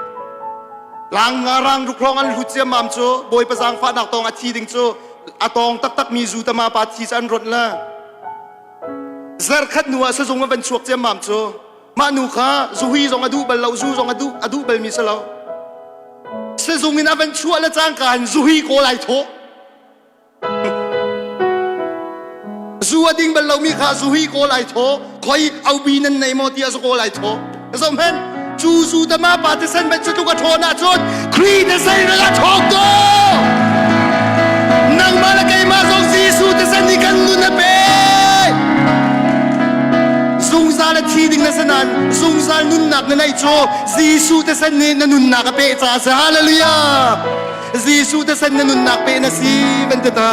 ลางงารังรุกรองอันหลุดเจ้ามามโจบอยประสังฟ้านักตองอาทิตย์ดิงโจอะตองตักมีจูตมาปาทีสันรถละซาร์ขัดนัวสิส่งมาเป็นช่วงเจ้ามามโจมานูข้าจูฮีจงอดูเบลเราจูจงอดูเบลมิสลาเสจงอินาเป็นชั่วและจ้างการจูฮีโกไลโถจูอดิ่งเบลเรามีข้าจูฮีโกไลโถคอยเอาบีนันในโมเตียสโกไลโถสมเพน จูซูตมาปาติเซนเป็นจุกโทนาจนครีเตเซนระทอกโตนังมาละไกมาส่งซีซูเตเซนนี่กันนุนเปซุงซาละทีดิ่งนะสนันซุงซานุนนักนะไนโจซีซูเตเซนนี่นันนักเปจ้าเสฮาเลลูยาซีซูเตเซนนันนักเปนะซีเป็นตา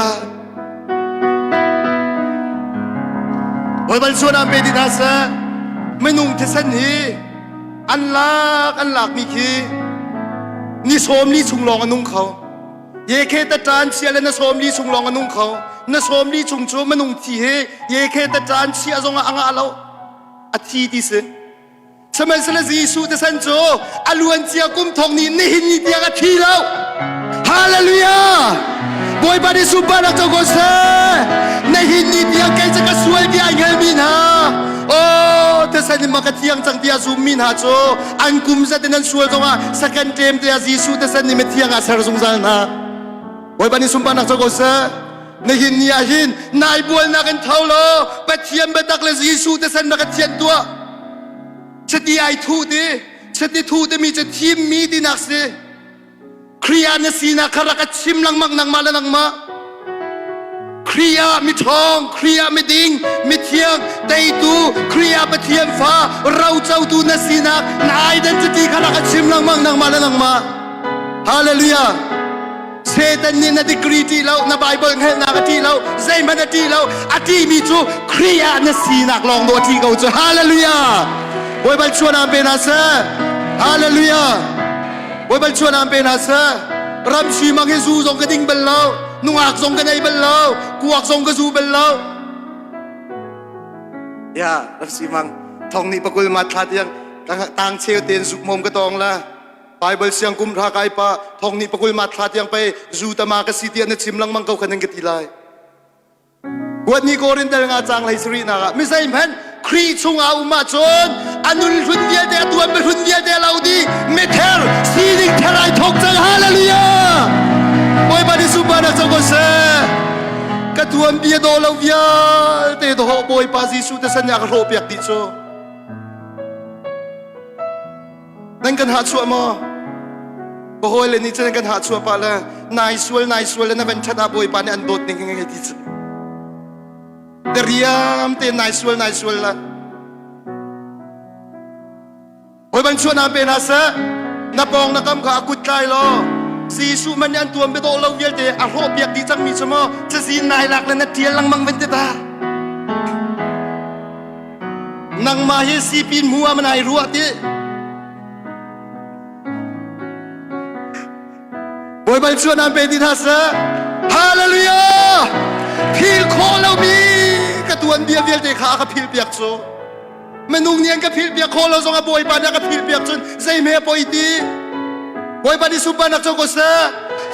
วันวันส่วนอันเป็นดินาเซไม่นุ่งเทเซนนี่อันลักมีคีนี่โสมนี่ชุงลองอันนุ่งเขาเยเคตจานเชียเลยนะโสมนี่ชุงลองอันนุ่งเขานะโสมนี่ชุงโจมันนุ่งที่เฮเยเคตจานเชียจงอ่างอาเราอาทิตย์ที่เสสมัยสละจีสูเตเซนโจอลวนเจียกุมทองนี่นี่หินนี่เดียกอาทิตย์เราฮาเลลูยาบอยบาริสุบานักโจโกเซนี่หินนี่เดียกจะกระสวยที่ไอเงมินาโอ้แต่สันนิมากัดยังจังที่อาซูมินหาโจอันกุมจะเดินสวยตรงอ่ะสักกันเต็มที่อาจีสูแต่สันนิมาที่ยังอาเซอร์สงสารนะบอยบาริสุบานักโจโกเซนี่หินนี่หินนายบัวนักกันเท่าโลปัจเจียมเบตักเลจีสูแต่สันนักกันเทียนตัวฉันดีไอทูดีฉันดีทูดีมีจะทีมมีดีนักสิครียาเนสีนักขรักชิมลังมักนังมาและนังมาครียามีทองครียามีดิ่งมีเทียงไตตูครียาปะเทียมฟ้าเราเจ้าตูนสีนักนายเดนจะตีขรักชิมลังมักนังมาและนังมาฮาเลลูยาเซตันนี่นาดีกรีที่เรานาไบเบิลเห็นนักที่เราใจมันที่เราอธิมีจูครียาเนสีนักลองดูที่เขาจะฮาเลลูยาบอยบัลชวนอัมเปนัสฮาเลลูยาบอยบัลชวนอัมเปนัสรำชีมังเฮซูซงกระดิ่งเบลลาวนุ่งอักซงกันในเบลลาวกูอักซงกระซูเบลลาวยารำชีมังทองนี่ปะกุลมาทัดยังต่างเชียวเตียนสุกมมกระตองละไปเบลเสียงกุมทากายปะทองนี่ปะกุลมาทัดยังไปจูตามากระสีเตียนในชิมลังมังเกาคันยังกติลายวันนี้โกรินเตลงาจังไลสรีนาไม่ใช่เหมือนครีชงอาอุมาจนอนุลหุนเดียเดตัวเป็นหุนเดียเดลาวดีเมเทอร์ซีดิงเทไรทกจังฮาเลลูยาบอยบาดิสุบานะจังก็เสกระตัวเบียโดลาวิาเตโดฮบอยปาซิสุเตสัญญากโรเปียกดิโซนั่นกันหาชัวมาโอ้โหเลยนี่จะนั่นกันหาชัวปาละนายสวลแล้วนั่นเป็นชะตาบอยปานี่อันโดดนี่ไงดิโซเดียมเตนนายสวลละโอ้ยบันชวนน้ำเป็นอาเซนับปองนักกำขากุดใจลอสีสูมันยันตัวไม่โตเราเยอะเตะอารมณ์เปียกดีจังมีสมอจะสีนายหลักแล้วนัดเทียนลังมังเป็นตานังมาเฮสีปีนมัวมันไอรัวตีโอ้ยบันชวนน้ำเป็นดีท่าเซฮาเลลูยาพิลโคเรามีกระตัวนเบียเวียเตะขากับพิลเปียกโซมันนุ่งเนียนกับพิลเปียกโคเราส่งกับโบยปานกับพิลเปียกจนใจเมียปอยตีโบยปานิสุบานักโจโกเซ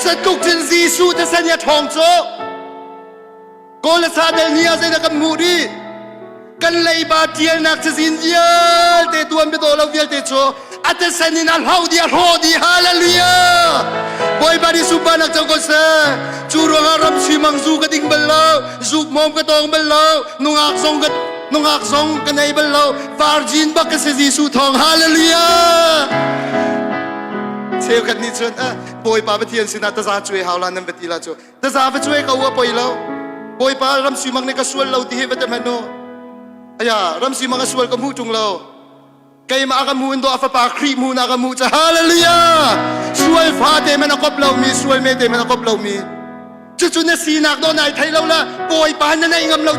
จะตุกจินซีสูจะเส้นยาทองโจโกลซาเดลเนียเซนักมูรีกันเลยบาเทียนักจะสินเยอะเตตัวมันไปโตเราเวียเตโจอัตเซนินัลฮาวดีโรดีฮาเลลูยาบอยบาดิสุบานักโจโกเซจูรังอารมชิมังซูกระดิ่งเบลลาวซูมอมกระตองเบลลาวนุ่งอักซงกันในเบลลาวฟาร์จินบักเซซีสูทองฮาเลลูยาเชื่อกันนี่ชนบอยปาไปเทียนสินะตาซาช่วยฮาวลานันเบติลาโจตาซาไปช่วยเขาว่าปอยเราบอยปารำชิมังในกระสวนเราที่เฮเบตเมโนayah ram si mga sual kamu tung lau kay maakamu indo afa pa kri mu na kamu cha hallelujah sual fa de men akop lau mi sual me de men akop lau mi chu na sinak do nai thai lau la boy pa na nai ngam lau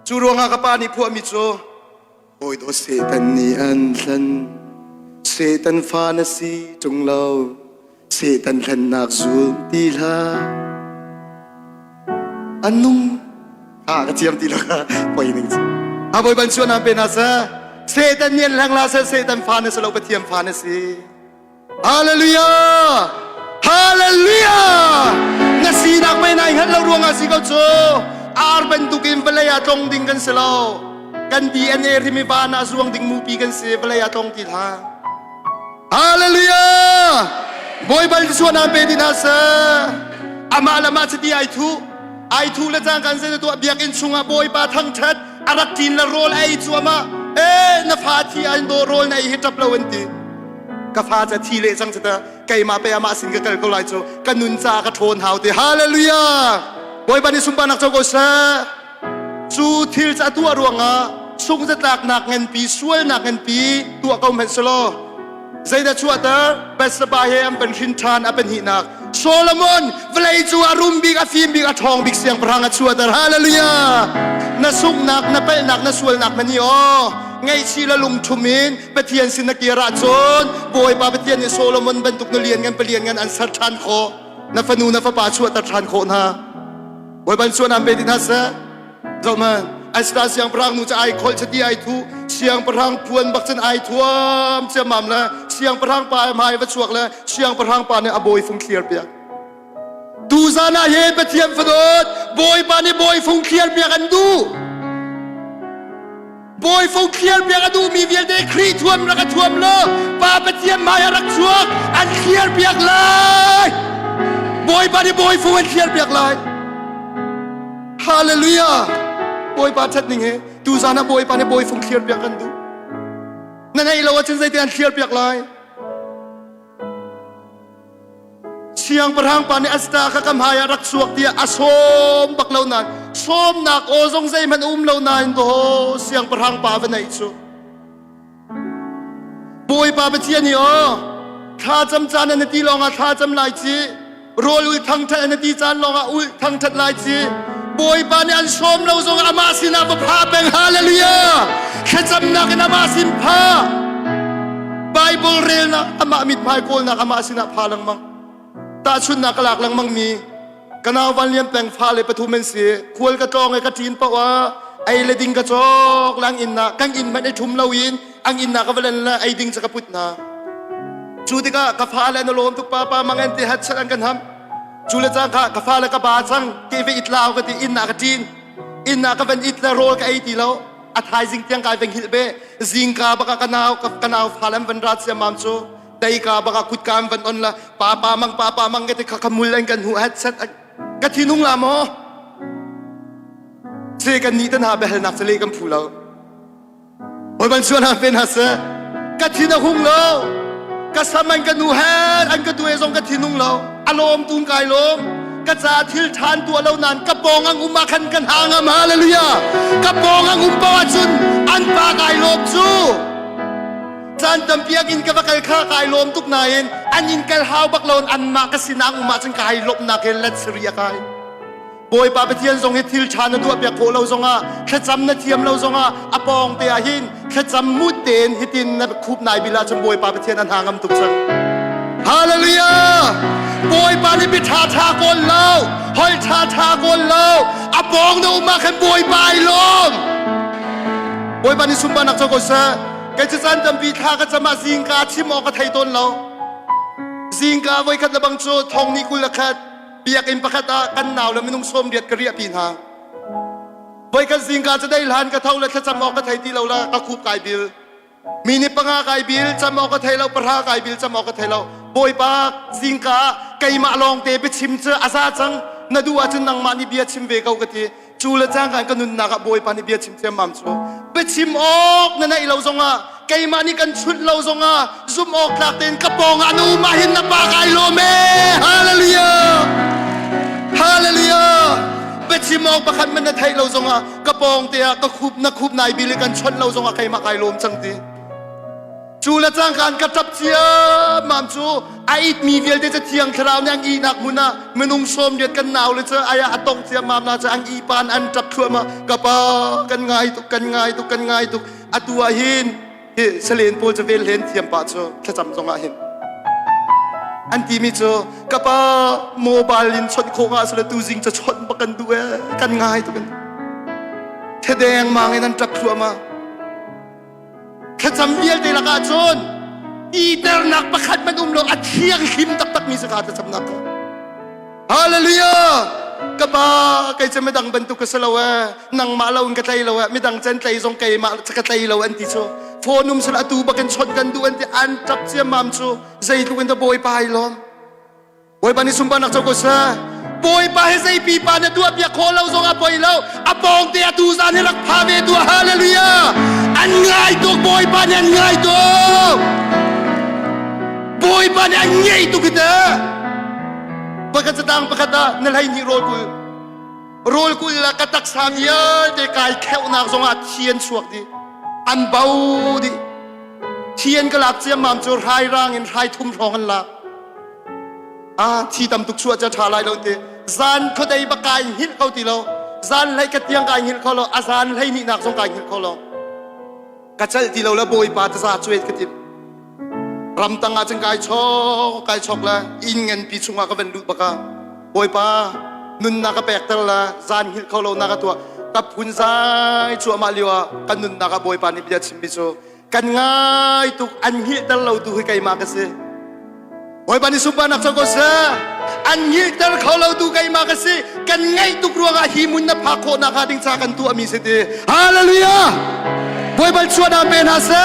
chu ro nga ka pa ni phu mi chu boy do setan ni an than setan fa na si tung lau setan than nak zul ti la anungกระเทียมตีละปอยหนึ่งบอยบันชวนน้ำเป็นอาซาเซตันเนียนแรงลาเซตันฟานสโลกระเทียมฟานสิฮาเลลูยาฮาเลลูยานาสีนักไม่นายฮันเรารวงอาศิเขาโจอาร์เป็นตุกินเปลยาตรงดิ่งกันเสลากันดีเอ็นเอที่มีบานาสวงดิ่งมูปีกันเสเปลยาตรงตีทางฮาเลลูยาบอยบันชวนน้ำเป็นดินาซาอามาละมาสติไอทูและจางกันเสด็จตัวเบียกินชุงอาบอยปาทั้งชัดอารักจีนละโรลไอจัวมา na fa thi an do rol na hi tap lawan ti ka fa cha thi le sang cha kai ma pe ama sin ka kal ko lai chu ka nun cha ka thon hau te hallelujah boy bani sum banak cho ko sa chu thil cha tu ruanga sung cha tak nak ngan pi sual nak ngan pi tu ka men solo zai da chu ata bes ba he am pen khin than a pen hi nak Solomon vlay chu arum bi ka fim bi ka thong bi siang prang a chu ata hallelujah na sung nak na pe nak na sual nak mani o ngay chi la lung thumin pathian sin nakira chon boy pa pathian ni Solomon bantuk no lian ngan palian ngan an sar than kho na fanu na fa pa chu ata than kho na boy ban chuan am be din ha sa zo man ai sta siang prang nu cha ai khol chati ai thu siang prang puan bak chen ai thuam che mam la siang prang pa mai wa chuak la siang prang pa ne a boy fung clear pia tu zana he pathian fadot boy pa ne boy fung clear pia kan du boy phong clear biak adu mi vial de khri thuam ra ka thuam lo pa pathian mai rak chuak an clear biak lai boy ba ni boy phong an clear biak lai hallelujah boy ba that ning he tu zana boy pa ne boy phong clear biak kan du na nei lo chen zai te an clear biak lai siang perhang pa ne asta ka kam haya rak chuak tia asom bak lo nan som nak o zong zai man lo nan to siang perhang pa va nei chu boy pa ba chia ni o tha cham chan an ti longa tha cham lai chi rol ul thang tha an ti chan longa ul thang that lai chi boy pa ne an som lo zong ama sina ba pha beng hallelujah khacham nak na ma sim pha bible rel na ama mit phai kol na ama sina pha lang mang ta chun na kalak lang mang mi kanaw van liam peng pha le pathu men si khol ka tong e ka tin pa wa ai le ding ka chok lang in na kang in man ai thum lo in ang in na ka valan la ai ding cha ka put na chu de ka pha le no lom tu pa pa mangan ti hat sang kan ham chu le chang ka pha le ka ba chang ke ve it lao ka ti in na ka tin in na ka van it la rol ka ai ti lo a thai jing tiang kai veng hil be jing ka ba ka kanaw pha lam van rat se mam chu dai ka ba ka kut kam van on la pa pa mang ke te ka kamul ang kan hu hat sat ka thinung la mo se kan ni tan ha be hel nak se le kam phu lo oi ban chuan ha pen ha se ka thina hung lo ka saman kan hu hat an ka tu e zong ka thinung lo alom tung kai lom ka cha thil than tu lo nan ka pong ang uma khan kan hangam hallelujah ka pong ang pa chun an pa kai lom chu chan tam piak in ka bakal kha kai lom tuk nain an in kal haw bak lon an ma ka sinang uma chen kai lop na ke lat sria kai boy pa pathian zong he thil chan na du apya ko lo zonga khacham na thiam lo zonga apong te a hin khacham mu ten hitin na khup nai bila cham boy pa pathian an hangam tuk chang hallelujah boy pa ni bi tha kon lo hol tha kon lo apong no uma khan boy pai lom boy pa ni sumba nak ko sa cái chân chân đâm bị tha cái chân mà riêng cá chim ở cái thay tôn lâu riêng cá với cái bằng chỗ thong ni cul khát biak im pakhat a kan naw la minung som riat ka ria pin ha với cái riêng cá cho đây lan cái thau la cái chân ở cái thay ti lâu la cái khup kai bil mini panga kai bil chân ở cái thay lâu pra kai bil chân ở cái thay lâu boy pa riêng cá cây mạ long te bị chim chơ asa chang na du a chân nang ma ni bia chim ve kau cái ti chu la chang kan kanun na ka boy pa ni bia chim che mam chu be chim ok na na ilaw zonga kay mani kan chut law zonga zoom ok latin kapong anu mahin na pa kay lome hallelujah hallelujah be chim ok bakhan man na thai law zonga kapong te ka khup nai bil kan chut law zonga kay ma kay lom chang ti chu la chang kan ka tap chia mam chu ai mi vial de cha thiang thrau nyang i nak muna menung som riat kan naw le cha aya atong chia mam na cha ang i pan an tap thua ma ka pa kan ngai tu atua hin selen pol cha vel hen thiam pa cho tha cham zonga hin an ti mi cho ka pa mobile in chot kho nga sala tu jing cha chot ba kan du kan ngai tu kan thedeng mang en an tap thua ma kha cham vial de la ka chon iter nak pakhat man lo at thiang him tak mi sa ka cham nak hallelujah kaba kay sa medang bantu ka salawa nang malaw ka tay lawa medang chen tay song kay ma sa tay lawa anti so phonum sala tu bakan chot kan du anti an tap sia mam chu zai tu kan da boy pai lom boy pa ni sumba nak ko sa boy pa he zai pi pa na du apya kholaw song apoy law apong te atu za ni rak pha ve tu hallelujah an ngay tuk boy pan yan ngay tuk boy pan yan ngay tuk kita pagkatang pagkata nalay ni rol ko la katak samya de kai kheu nak zonga thien suak di an bau di thien ka lak chiam mam chur hai rang in hai thum rong an la thi tam tuk chua cha tha lai lo te zan khodai ba kai hil kau ti lo zan lai ka tiang kai hil kho lo azan lai ni nak zong kai hil kho lo ka chal ti lo la boi pa ta sa chuet ka ti ram tanga chang kai chok la in ngan pi chunga ka ben lu ba ka boi pa nun na ka pek tar la zan hil kho lo na ka tua ka phun zai chu ma liwa kan nun na ka boi pa ni bia chim bi chu kan ngai tuk an hil tar lo tu kai ma ka se boi pa ni sumpa nak chok ko sa an hil tar kho lo tu kai ma ka se kan ngai tuk ruanga hi mun na pha kho na ka ding cha kan tu ami se te hallelujah boi pa chu na ben ha se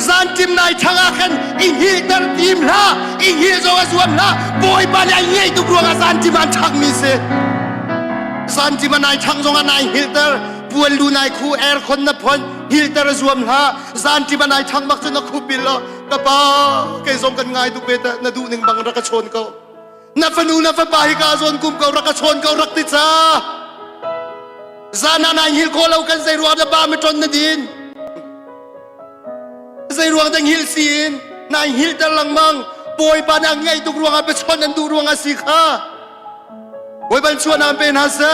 zan tim nai thanga khan in hi tar tim la in hi zo azwam la boy pa lai ngei tu ruanga zan tim an thak mi se zan tim nai thang zonga nai hilter puan lu nai khu air khon na phon hilter azwam la zan tim nai thang mak chu na khu bil lo ka pa ke zong kan ngai tu beta na du ning bang ra ka chon ko na fanu na fa bai ka zon kum ko ra ka chon ko rak ti cha zan nai hil ko lo kan zai ruwa da ba mi ton na din zai ruang dang hil sin nai hil tar lang mang boy pa na ngai tuk ruang a pe chon an du ruang a si kha boy ban chuan am pen ha sa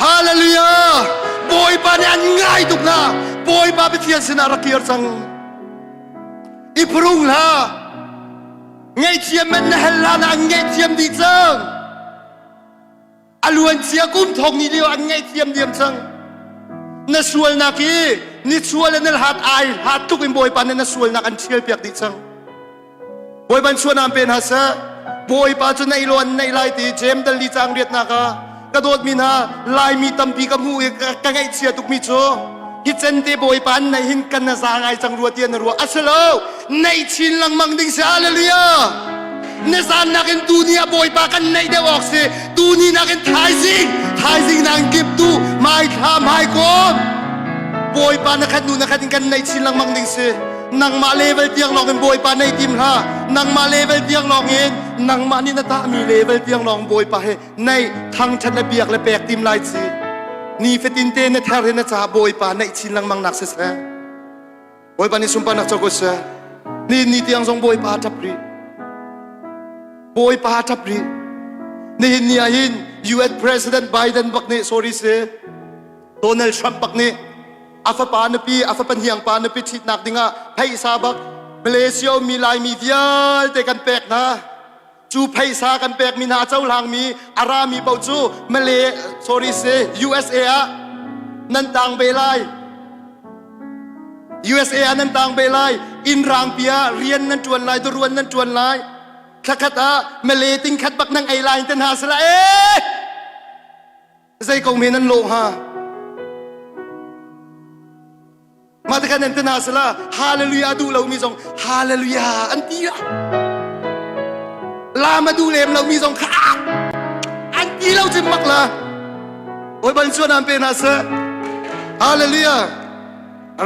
hallelujah boy pa na ngai tuk na boy pa pe thian sin a rakir chang i prung la ngai chiam men na hel la na ngai chiam di chang aluan chia kum thong ni liu an ngai chiam diam chang na sual na ki ni sual na hat ai hat tuk in boy pan na sual na kan thiel piak di chang boy ban chuan am pen ha sa boy pa chu nei lon nei lai ti jem dal li chang riat na ka ka dot min ha lai mi tam pi ka mu ka ngai chia tuk mi chu ki chen te boy pan nei hin kan na sa ngai chang ruat tian ru asalo nei chin lang mang ding sa hallelujah ne san na ken dunia boy pa kan nei de wok se tu ni na ken thai sing nang kip tu mai tham hai kom boy pa na khat nu na khat kan nei chin lang mang ding se nang ma level tiang long en boy pa nei tim ha nang ma level tiang long en nang ma ni na ta mi level tiang long boy pa he nei thang chan na biak le pek tim lai chi ni fetin te na thar na cha boy pa nei chin lang mang nak se sa boy pa ni sumpa nak choko sa ni tiang song boy pa tapri boy pa tapri ni hin US President Biden bakne sorry se Donald Trump bakne afa pa na pi afa pan hiang pa na pi thit nak dinga phai sa bak Malaysia mi lai mi vial te kan pek na chu phai sa kan pek mi na chau lang mi ara mi pau chu Malay sorry se USA a nan tang be lai USA a nan tang be lai in rang pia rian nan tuan lai tu ruan nan tuan lai khakata Malay ting khat bak nang ai lai ten ha sala zai kong me nan lo haมาแต่กันนั่นตนาสละฮาเลลูยาดูเรามีสองฮาเลลูยาอันที่ลามาดูเลมเรามีสองขาอันที่เราจะมักละโอ้ยบรรชวนอันเป็นอาเซฮาเลลูยา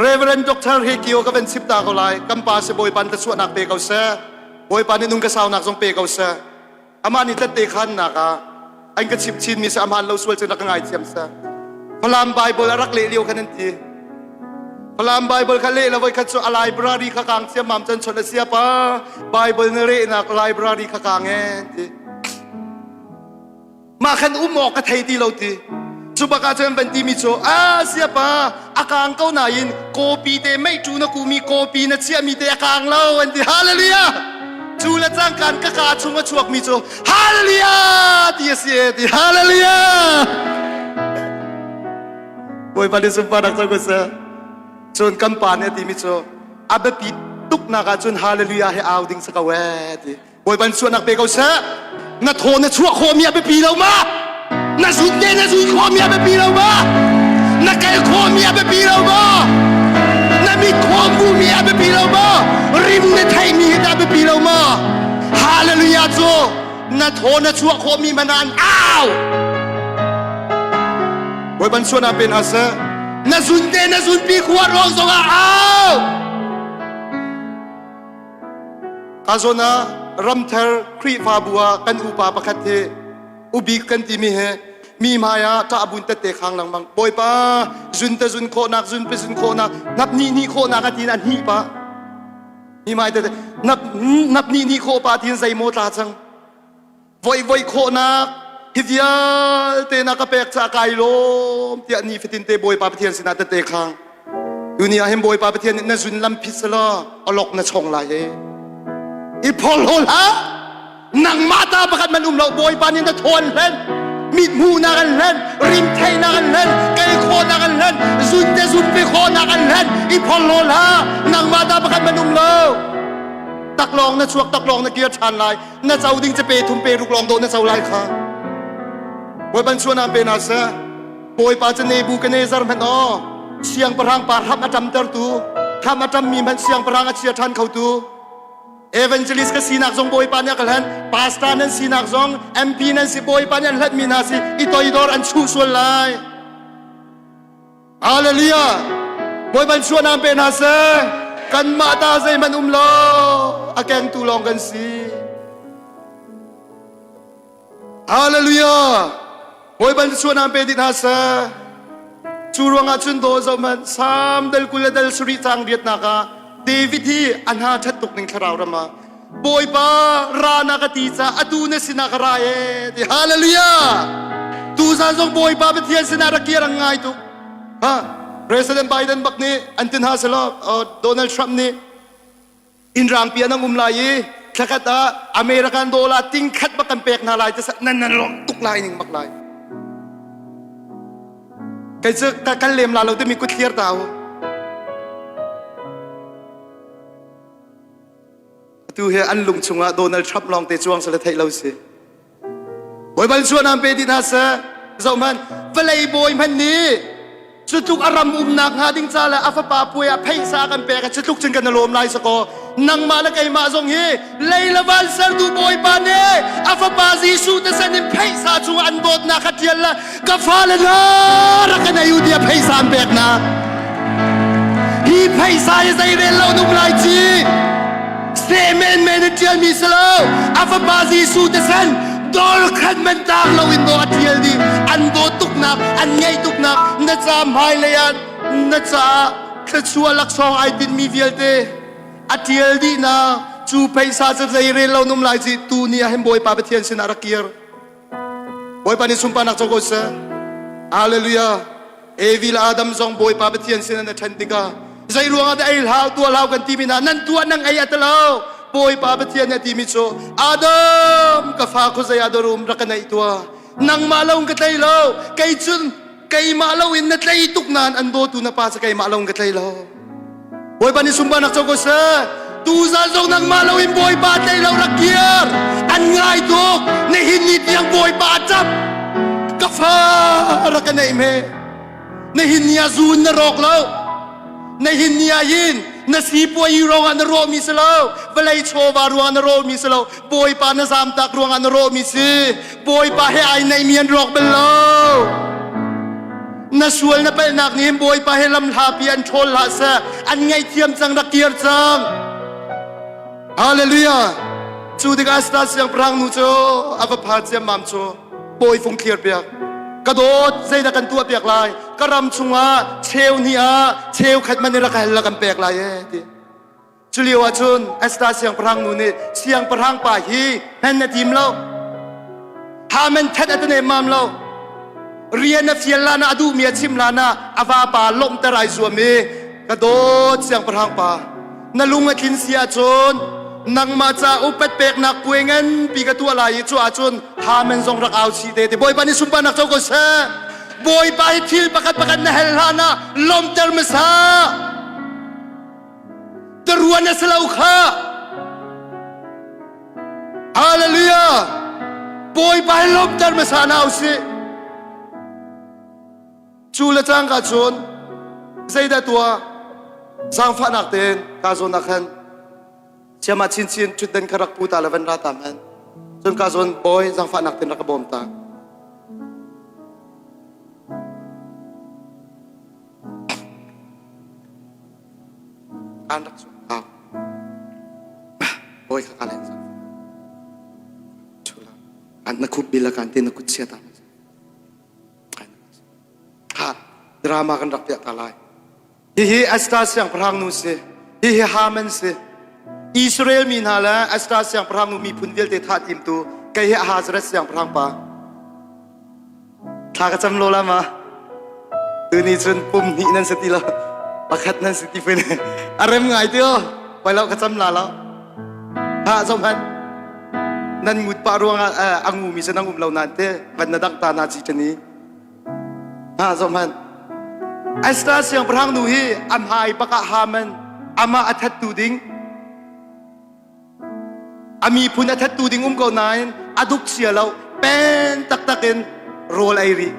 เรเวอเรนด์ด็อกเตอร์เฮกิโอก็เป็นสิบตาเขาไล่กัมปาเสบอยปันตะชวนนักเปเขาเซบอยปันนี่นุ่งกระสาวนักทรงเปเขาเซอามานี่จะเตะขันนักอันก็ชิบชินมีสามพันเราสวยจะนักง่ายเทียมเซพลามไบเบิลรักเลี้ยวขนาดนี้พลามไบเบิลคันเล่เราไว้คัดโซอะไรบรารีข้างเสียมั่มจนชนเสียป้าไบเบิลเนเรนักไลบรารีข้างเงี้ยมาขันหมอกกระไทยตีเราตีสุบกาเจนเป็นตีมิโซเสียป้าอากางเขาหนายินโกปีเตไม่จูนักกูมีโกปีนัเชียมีเตอากางเราอันที่ฮาเลลูยาจูละจ้างการกะกาชงมาชวกมิโซฮาเลลูยาที่เสียที่ฮาเลลูยาโวยปานิสุปานักสังกุศลจนกัมปานเนี่ยที่มิโซอาเบปีตุกนักจนฮาเลลูยาให้เอาดิ้งสักเวทีโวยปันส่วนนักเบเกาเสนัทโทนัชั่วโคมีอาเบปีเรามานัสุดเนี่ยนัสุดโคมีอาเบปีเรามานักเกลโคมีอาเบปีเรามานักมีโคมูมีอาเบปีเรามาริมเนไทยมีอาเบปีเรามาฮาเลลูยาโจนัทโทนัชั่วโคมีมานานอ้าวโวยปันส่วนนักเป็นอาเส na sun pi kuwa rong zonga au kazona ramthar khri fa bua kan upa pakhat the ubi kan ti mi he mi maya ta abun ta te khang lang mang boy pa zun ta zun kho nak zun pe zun kho nak nap ni kho nak tin an hi pa mi mai te nap ni kho pa tin sai mo ta chang voi kho nak hivial te na ka pek cha kai lom ti ani fitin te boy pa pathian sina te khang dunia hem boy pa pathian na zun lam phisala alok na chong la he i phol hol ha nang mata pakat man lo boy pa ni na thon len mit mu na kan len rim thai na kan len kai kho na kan len zun pe kho na kan len i phol hol ha nang mata pakat man loตักลองนะชวกตักลองนะเกียร์ชันลายนะเจ้าดิ้งจะเปทุมเปรุกลองโดนนะเจ้าลายค่ะบอยบันชวนนำเป็นอาเซบอยปาจะเนบูกันเนซาร์มันอ๋อเชียงปรางปาทับอาจำเตอร์ตูทับอาจำมีมันเชียงปรางอาเชียชันเขาตูเอเวนเจลิสก็สีนักซองบอยปาเนี่ยกันเห็นปาสตานั้นสีนักซองเอ็มพีนั้นสีบอยปาเนี่ยเห็นมีนาสีอีตัวอีดอร์อันชูส่วนลายฮาเลลูยาบอยบันชวนนำเป็นอาเซกันมาตาใจมันโลอาแกงตูลองกันสิฮาเลลูยาบอยบันชวนนำเป็นดินาเซจูรวงอาจุนโดจอมันสามเดลกุลเดลสุริจังเดียดนักเดวิดที่อันหาชัดตุกหนึ่งคราวรมาบอยปารานักตีจ้าอดูเนสินักรายเดฮาเลลูยาตูซาจงบอยปาเป็นเทียนสินารักเกียรังไงตุฮะPresident Biden บักนี้อันตินฮาสลโดนัลด์ทรัมป์นี้อินรางเปียนังลายขัดอเมริกันโดลาร์ติ้งขัดบักกันเปกนาลายจะนั่นลงตุกลายหนึ่งบักลายใครจะกันเลมลาเราจะมีกุศลดาวตัวเฮอันลุงชงโดนัลด์ทรัมป์ลองเตะจวงสลัดไทยเราสิบอยบันชวนนำไปดินฮาสเจ้ามันเวลาบอยมันนี้ชุดทุกอารมณ์นักหาดิ้งจ้าและอาฟปาป่วยเพย์ซากันเปกชุดทุกจึงกันนลมไลสกอนังมาละไกมาทรงเฮเลยละวันเสดูบอยปานเนอาฟปาซีสูตะสันเพย์ซาจงอันโดดนักขัดเยลละกับฟ้าละนะรักกันอายุเดียเพย์ซาเปกนะฮีเพย์ซาจะได้เรียนเราดุมไลจีสเตเมนเมนเจียมิสโลอาฟปาซีสูตะสันดอลขันมันตากเราอินโดอัดเยลดีอันโดตุกนักอันไงตุกนักนัดจามไฮเลยอันนัดจ้าขัดชัวลักซองไอตินมีเวียลเตอัดเยลดีนะจูเพย์ซาจะได้เรียนเรานุ่มลายจีตูนี่เห็นบอยปาเปเทียนสินารักเกียร์บอยปานิสุมปานักโจโกเซฮาเลลูยาเอวิลอาดัมซองบอยปาเปเทียนสินาชันติกาใจรวงอะไรลาวตัวลาวกันทีมินานั่นตัวนั่งไอ้อัตลาวบอยปาเปเทียนเนี่ยทีมิโซอาดัมกับฟ้าคุยอาดารุมรักกันไอตัวนังมาลงกันไตลาวไกจุนไกมาลาวินนัดไลตุกนานอันโดตุนป้าสไกมาลงกันไตลาวบอยปานิสุมปานักโจโกเซตูซาจงนังมาลาวินบอยปาไตลาวรักเกียร์อันง่ายตุกในหินนิดยังบอยปาจับกับฟ้ารักกันไอเมในหินยาซูนนรกแล้วในหินยายินนสีปวยรองอันโรมิสโลเวลาโชวารวงอันโรมิสโลบอยปานสามตักรวงอันโรมิสีบอยปาให้ไอในเมียนรอกเบลโลนสวลนเป็นนักนิมบอยปาให้ลำลาเปียนโชลลาเซอันไงเทียมจังรักเกียร์จังฮาเลลูยาจูดิกาสตาเสียงพรังนูโจอาฟพาเจียมมัมโจบอยฟงเคียร์เปียกกระโดดใจดักันตัวเปียกลายกระรำชุงอาเชลนีอาเชลขัดมันในละกันละกันเปียกลายทีจุลิวาจุนเอสตาเสียงพรังนูนี่เสียงพรังป่าฮีนั่นนาทีมเราฮามันทัดอัตเนมามเราเรียนนับเสียลานาดูเมียชิมลานาอาวาป่าลมตะไรสวมีกระโดดเสียงพรังป่านาลุงกินเสียจนนังมาจ้าอุปเปกนักป่วยเงินปีกตัวลายจัวจุนหามันทรงรักเอาชีเดติบอยปานิสุมปานักโจโกเซบอยปาฮิทิลประกันนะเฮลฮานาลมเตอร์มซาตรวนสลาวข้าฮาเลลูยาบอยปาฮิลมเตอร์มซานาอุสิจูเลจังกาจุนใจได้ตัวสังฟันักเตนกาจุนนักขันเชื่อมาชินจุดเด่นขรักปูตาละวันราตามันจนกาจนบอยจังฝันนักเต็นรักบอมตา an rak su ao boy ka kalen sa chula an na khub bila kan tin na kut sia ta ha drama kan rak pya talai hi asta siang prang nu se hi haman se Israel min hala asta siang prang nu mi phun vel te tha tim tu kai hi Hazrat siang prang pa tha ka cham lo la ma tu ni chun pum ni nan sati la pakhat nan sati pen arem ngai tio pai lau ka cham la lau ha som han nan ngut pa ruang angu mi sanang lau nan te kan na dak ta na chi chani ha som han asta siang prang nu hi am hai paka haman ama athat tu ding ami phun athat tu ding ko nain aduk sia lau pen tak takin rol ai ri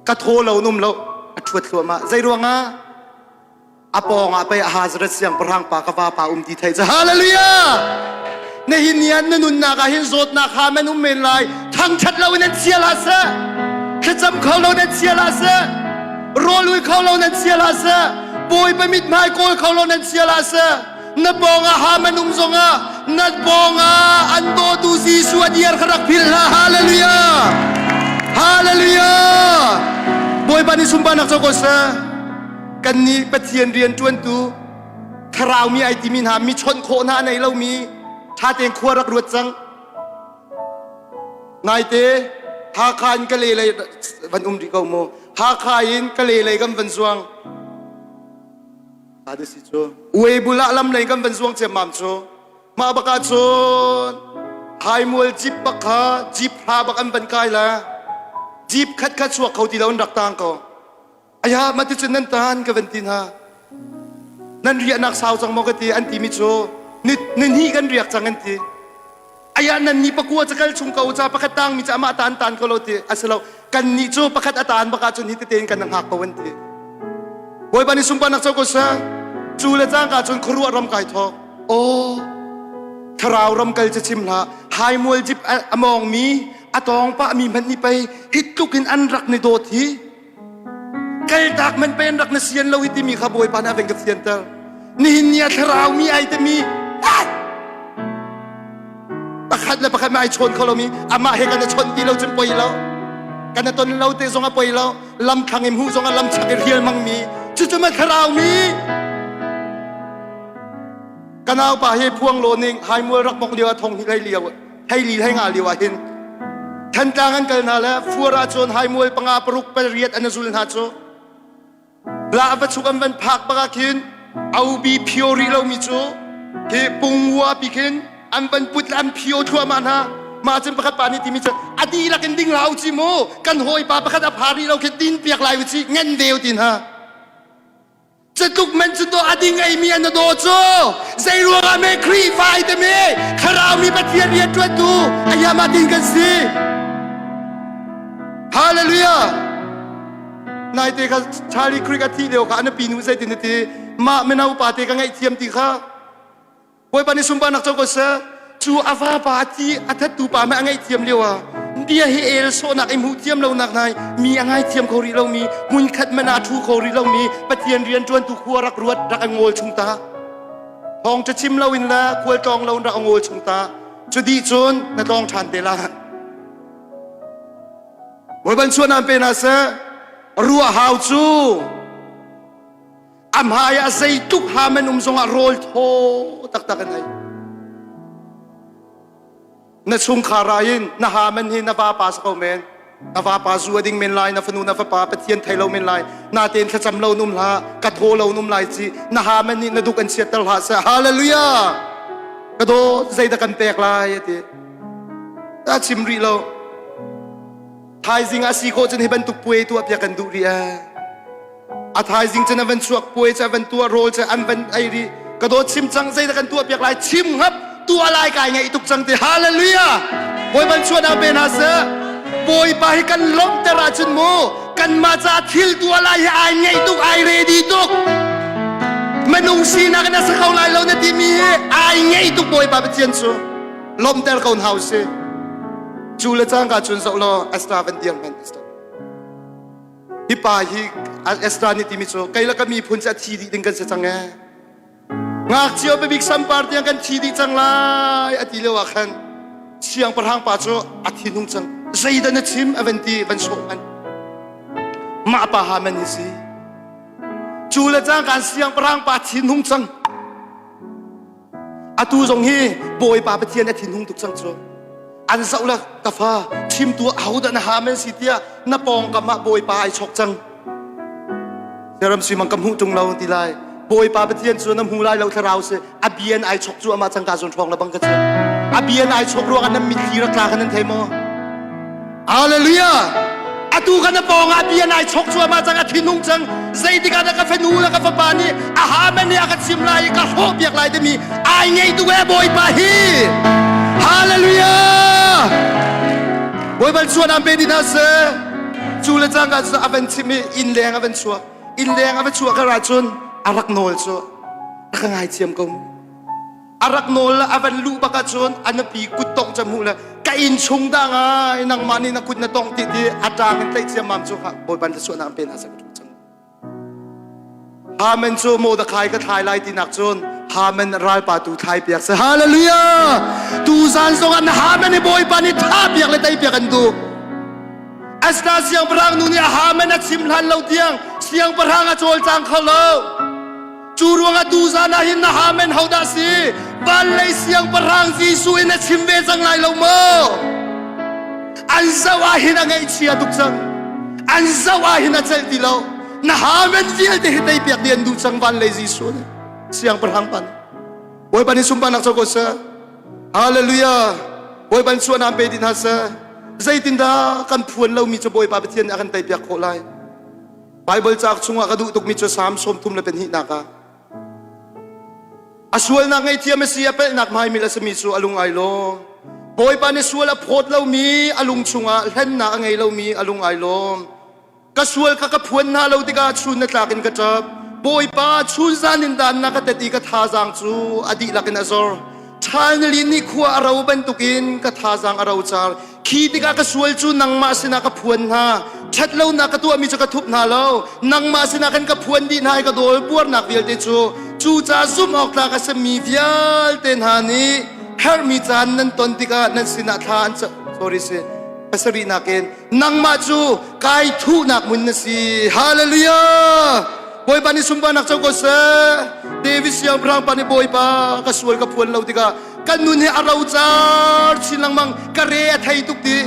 ka tho lo num lo athuat lo ma zai ruanga apong apai Hazrat siang prang pa ka pa ti thai cha hallelujah ne hin nian nun na ka hin zot na kha men men lai thang chat lo nen sia la sa khacham kho lo nen sia la sa rol ui kho lo nen sia la sa boy pa mit mai kol kho lo nen sia la sa na bonga ha men zonga na bonga ando tu si suadiar kharak phil hallelujah hallelujah boy bani sumba nak sokosa kan ni pathian rian tuan tu tharau mi ai timin ha mi chon kho na nei lo mi tha teng khwa rak ruat chang ngai te ha khan ka le le van ri ko mo ha khain ka le le gam van suang ada si cho we bula lam nei gam van suang che mam cho ma baka chon hai mul jip bakha jip ha bakam ban kai la jip khat khat suak khau ti laun rak tang ko aya mati chen nan tan ka van tin ha nan ria nak sao chang mo ka ti an ti mi cho ni hi kan riak chang an ti aya nan ni pakua chakal chung kau cha pakatang mi cha ma tan tan ko lo ti asalo kan ni cho pakat atan baka chun hi te ten kan hak pawan ti boy bani sumpa nak chau ko sa chu le chang ka chun khru ram kai tho o tharau ram kal cha chim la hai mul jip among mi atong pa mi man ni pai hit tukin an rak ni do thi kal tak man pen rak na sian lo iti mi kha boy pa na veng ka sian ta ni nia tharau mi ai te mi pakhat la pakhat mai chon ko lo mi ama he kan chon ti lo chun poi lo kan ton lo te zonga poi lo lam thang em hu zonga lam chak riel mang mi chu chu ma tharau mi kanau pa he phuang lo ning hai mul rak mok liwa thong hi lai liwa hai li hai nga liwa hin than tangan kal na la fura chon hai mul panga paruk pa riat anazul na cho la va chukam van phak baka khin au bi phiori lo mi cho he pungwa pikin an ban put lam phio thua man ha ma chen pakhat pani ti mi cha adi la ken ding lau chi mo kan hoi pa pakhat a phari lo khin tin piak lai chi ngen deu tin ha chatuk man chu to ading ai mi an do cho zai ruanga me khri fai te me kharau mi pathian ria twa tu aya ma tin kan si hallelujah nai te ka chali khri ka thi leo ka an pi nu zai tin ti ma me nau pa te ka ngai thiam ti kha boy bani sumba nak chau ko sa chu ava pa ti athat tu pa ma ngai thiam lewa dia he el so nak im hu thiam lo nak nai mi angai thiam khori lo mi mun khat mana thu khori lo mi pathian rian tuan tu khua rak ruat rak angol chung ta hong cha chim lo in la khol tong lo rak angol chung ta chu di chun na tong than te la boy ban chuan am pe na sa ruwa hau chu am haya zai tuk ha men zonga rol tho tak tak nai na chung kharain na ha men hi na va pas ko men na va pa zu ding men lai na fanu na fa pa pathian thailo men lai na ten khacham lo num la ka tho lo num lai chi na ha men ni na duk an siat tal ha sa hallelujah ka do zai da kan tek lai ti ta chim ri lo thai jing a si ko chen hi ban tuk pui tu apya kan du ri a thai jing chen van chuak pui cha van tua rol cha an van ai ri ka do chim chang zai da kan tu apyak lai chim hap tua lai kai ngai tuk chang te hallelujah boy ban chuan a ben asa boy pa hi kan lom te ra chun mo kan ma cha thil tua lai ai ngai tuk ai ready tuk manung si na kana sa khau lai lo na ti mi ai ngai tuk boy pa chen chu lom ter kaun house chu le chang ka chun so lo astra van diang men hi pa hi astra ni ti mi chu kai la ka mi phun cha thi di ding kan sa chang งากเจียวไปบิ๊กซัมปาร์ตี้กันทีดีจังเลยอดีเลวะคันเสียงประหังป่าโจอธินุงจังใจดันชิมอเวนตีวันโชกันมาป่าหามันนี่สิจูเลจังการเสียงประหังป่าทินุงจังอาตูจงฮีบอยป่าไปเทียนอธินุงตุกจังโจอันเสาละกาฟ้าชิมตัวเอาดันหามันสิเตียนับปองกับมาบอยป่าไอชกจังเดี๋ยวรำสิมังกำหูจงเราตีไลบอยป่าไปเทียนส่วนน้ำหูไลเราทาราวเสอเบียนไอชกจัวมาจังการส่วนทองระบังกระเจอเบียนไอชกรัวกันนั้นมีทีรักลากันนั้นเทมอฮาเลลูยาอาตูกันนับปองอเบียนไอชกจัวมาจังอาทินุงจังใจดีกันนักกาแฟนูนักกาแฟปานีอาหารมันเนี่ยกันชิมไลกันโฮบอยากไลจะมีไอไงตัวบอยป่าฮีฮาเลลูยาบอยบันชัวนัมเปดินาเซจูเลจังกันอเวนชิมีอินแรงอเวนชัวกระไรจนอารักโนลชัวรักง่ายเทียมกงอารักโนลอเวนลูปากจนอันนปีกุดตองจมูกละกินชงดังไงนังมันนี่นักกุดนักตองติดอาจารย์กันเตะเทียมมัมชัวบอยบันชัวนัมเปนาเซกจังฮามันชัวโมดะคายก็ทายไล่ตีนักจนฮามันรายปาตูไทยเปียกเสฮาเลลูยาตูซานส่งอันฮามันในบอยปานี่ท่าเปียกเลยไตเปียกกันดูอัสนาเสียงพลังนู่นนี่ฮามันนัดชิมทันเราเตียงเสียงพลังอโจลจังเขาเราจูรวงอดูซานาหินนะฮามันเฮาดาซีบันเลยเสียงพลังจีสุยนัดชิมเวจังไลเราโมอันซาวาหินอะไรเชียตุกจังอันซาวาหินนัดเจติเรานะฮามันเดียดที่ไตเปียกเดียนดูจังบันเลยจีสุยเสียงพลังปันบอยปันนิสุมปันนักโจกเสฮาเลลูยาบอยปันชวนนามเปดินฮัสใจตินดากันพวนเรามีจะบอยปาเปเทียนอากันไตเปียกโคไลไบเบิลจากชงกระดูตุกมีจะสามสมทุมและเป็นหินากาอสวลนักไอเทียมเสียเป็นนักไม้มีละสมีสูอลุงไอโลบอยปานิสวลพอดเรามีอลุงชงเล่นนักไงเรามีอลุงไอโลกสวลกะพวนนาเราติกาชุนนักลากินกระจับบอยปาชุนซานินดานนักแต่ตีกะทาจังจูอดีลักนอซอร์ชายนลินนี่ขัวเราเป็นตุกินกะทาจังเราจาร์ขีติกากระสวยจูนังมาสินากระพวนฮาชัดเล่านักกระตัวมีจะกระทุบนาเล่านังมาสินากันกระพวนดีนายกระโดดบวชนักเวียลเตจูจ่าซุ่มออกตากระสมีเวียลเตนฮานีเฮร์มีจานนั้นตนติกานั้นสินาทานจะสอรี่สิภาษารีนักเองนังมาจูกายทุนักมุนนสีฮาเลลูยาบอยปานิสุมปานักเจ้าก็เสเดวิสยังพรังปานิบอยปากระสวยกระพวนเราติกากันนุนให้เราจาร์ชิลังมังกระเรียไทยตุกดี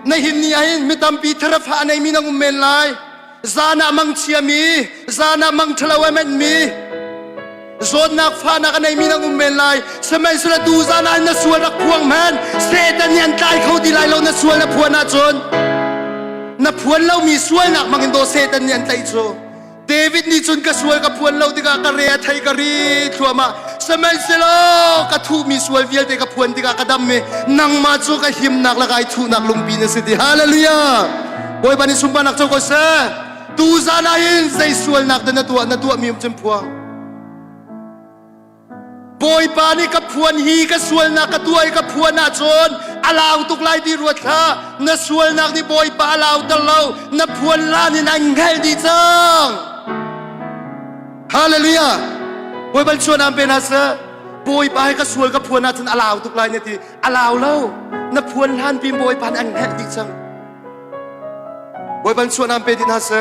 ในหินนี้หินไม่ตามปีทรฟ้าในมีนังอุเมนไลซานามังเชียมีซานามังทลาวเมนมีโซนนักฟ้านักในมีนังอุเมนไลสมัยสุดดูซานาในส่วนรักพวงแมนเซตันยันตายเขาดีไลเราในส่วนนักพวนอาจนนักพวนเรามีส่วนนักมังอินโดเซตันยันตายโจเดวิดนี่จนกระสวยกับพวนเราติกากระเรียไทยกระรีทัวมาสมัยเสลกระทูมีสวยเวียลติกาพวนติกากระดำเมนังมาจูกะหิมนักละกายทูนักลุงปีนสิติฮาเลลูยาบอยบันิสุมปานักโจกเสตูซานาหินใจสวยนักเดินตัวมีมจมพวงบอยปานี่กับพวนฮีกับสวยนักกับตัวกับพวนอาจนอาลาวตุกไลดีรวดท่านัสวยนักนี่บอยปาอาลาวตะเลานับพวนลานี่นังเฮลดีจังฮาเลลูยาบอยบันชวนนามเป็นอาเซบอยไปก็สวยกับพวนอาจนอาลาวตุกไลเนี่ยทีอาลาวเล่านับพวนลานปีบอยปานอันแหกดิจังบอยบันชวนนามเป็นดินาเซ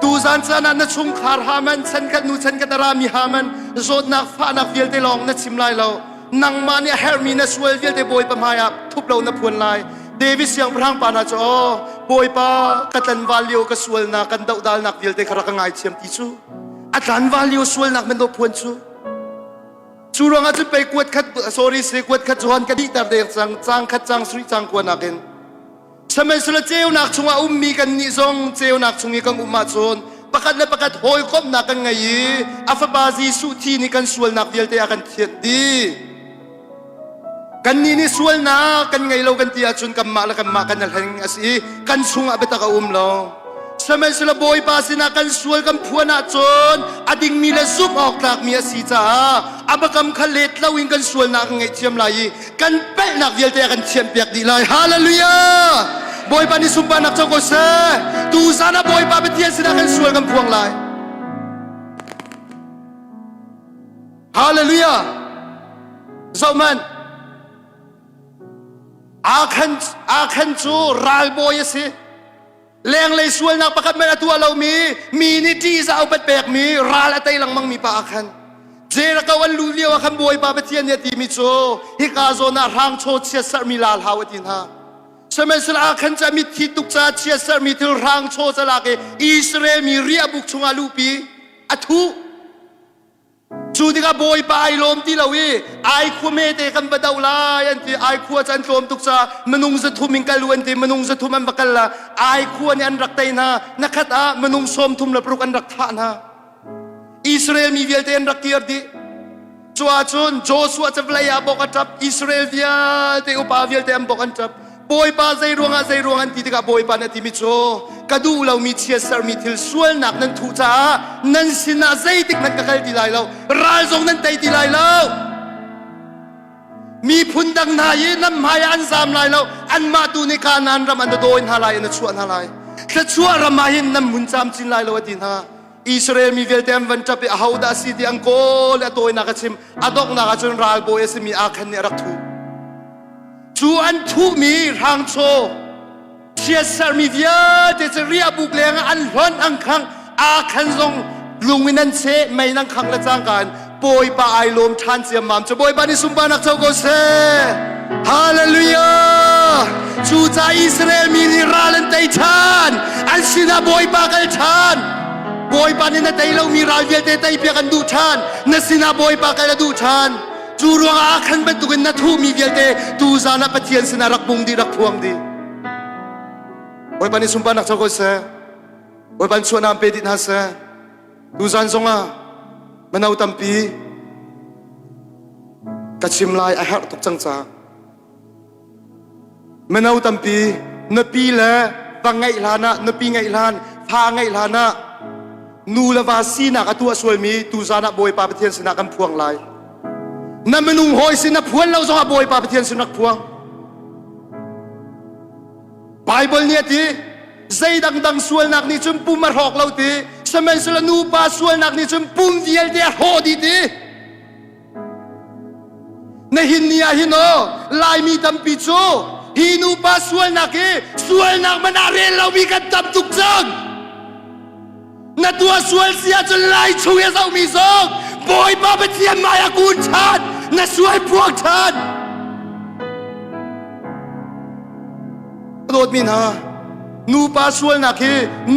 ตูซันซานันนัชงคาร์ฮามันฉันกันนูฉันกันตารามีฮามันโจดนักฟ้านักเวียลเตลองนัดชิมไลเรานังมาเนี่ยเฮร์มีนัสเวลเวียลเตบอยปะมายาทุบเรานับพวนไลเดวิสยังพรังปานาจอบอยปากัตันวาลิโอกสวลนักกันดาวดาลนักเวียลเตคารักง่ายเชียมติจูอัตลันวาลิโอสวลนักมันโดพวนจูรองอาจจะไปกวดขัดsorryสิกวดขัดจวนกันดีตาเดียร์จังขัดจังสุริจังกวนนักเองสมัยสุดเจ้านักชงอามีกันนิซงเจ้านักชงมีกันมาจนประกาศและประกาศโหยคบนักกันไงอาฟบาซีสุทีนี่กันสวลนักเวียลเตอากันเทียดดีกันนี่สวลนักกันไงเรากันเตียจนกันมาแล้วกันมากันนั่นเองสิกันชงอาเบตากาเราสมัยสุดบอยปาสินักกันสวลกันพวนาจนอดิ่งมีและซุปออกจากมีสีจ้าอาบกำขเลตเราวิ่งกันสวลนักไงเทียมไหลกันเป็ดนักเวียลเตอากันเทียมเปียกดีเลยฮาเลลูยาบอยปานิสุมปานักเจ้าก็เสตูซานาบอยปาเปเทียนสินักกันสวลกันพวงไหลฮ ฮาเลลูยาสมันอาคันจูรัลโบยสิแรงเลยส่วนนักประคับไม่ละตัวเรามีนิติจะเอาไปแบกมีรัลอะไรหลังมังมีปาอาคันเจระกวันลุเลียวคำบอยปาเปเทียนเนี่ยตีมิโซฮิกาโซนารังโชเชียสมีลาลฮาวตินฮาสมัยสลาคันจะมีทิตุกซาเชียสมีทิรังโชสลาเกอิสราเอลมีเรียบุกชงอาลูปีอัทุจูดิกาบอยปาไอลมที่เราไอคัวเมเตกันบดาวลายันที่ไอคัวจันทรมตุกซามนุงจะทุมิงกัลวันที่มนุงจะทุมันบักลละไอคัวเนี่ยอันรักเตนะนักขัดมนุงสมทุมละปรุกันรักทานะอิสราเอลมีเวลเตนรักเกียรติชัวชนโจสัวจะเวลยาบอกกันจับอิสราเอลเดียเตอุปาเวลเตมบอกกันจับบอยปาใจรวงอันที่กับอยปานาติมิโชกระดูเรามีเชียร์สมีทิลส่วนหนักนั้นถูจ้านั้นสินาใจติกนั้นก็ใครตีไล่เรารายทรงนั้นตีไล่เรามีพุนดังนายน้ำหายอันสามไล่เราอันมาตูในการนั้นรำอันโดนฮาไลอันชั่วฮาไลแค่ชั่วรำมาเห็นน้ำมุนจามจินไล่เราดินฮาอิสราเอลมีเวลเตมวันจับไปฮาวดาซีดีอังโกและตัวนักชิมอดอกนักจนรายโบเอสมีอาคันเนรักทูจูอันทุมีทางโชเชียสามีเดียเดจะเรียบุกเลงอันร้อนอังคังอาคันทรงลุงวินันเชไม่นั่งคังละจ้างกันปอยปาไอลมทันเสียมามจะปอยปานิสุมบานักเจ้าโกเซฮาเลลูยาจูใจอิสราเอลมีนิรันดร์ไตทันอันสินาปอยปากันทันปอยปานินาไตเรามีราเวลเตไตเปียกันดูทันนสินาปอยปากันดูทันจูรวงอาคันเป็นตุกันนัทูมีเวลเตตูซานาปะเทียนสนารักบุงดีรักพวงดีโอ้ยปานิสุมปานักเจ้าก็เสโอ้ยปันชวนนามเปดินฮาเสตูซานซงอ่ะมันเอาตัมปีกัดชิมลายอาหารตุกจังจ้ามันเอาตัมปีนปีละฟังไงลานะนปีไงลานพาไงลานะนูละวาซีนักตัวสวยมีตูซานะบอยปาปะเทียนสนากันพวงลายนั่นมันนุ่งหอยสินะพวนเราจะบอยปาปะเทียนสนักพวงไบเบิลเนี่ยทีใจดังส่วนนักนี่จมปุ่มมาหอกเราทีสมัยสลนูปาส่วนนักนี่จมปุ่มเดียลเดียโหดีทีในหินเนี่ยหินโอลายมีตัมปิโจหินูปาส่วนนักส่วนนักมันอะไรเรามีกันตับทุกจังนัดตัวส่วนเสียจนลายช่วยเรามีซองบอยปาปะเทียนมายากูชันนัดช่วยพวกฉันโดดมินฮะนูปาส่วนนัก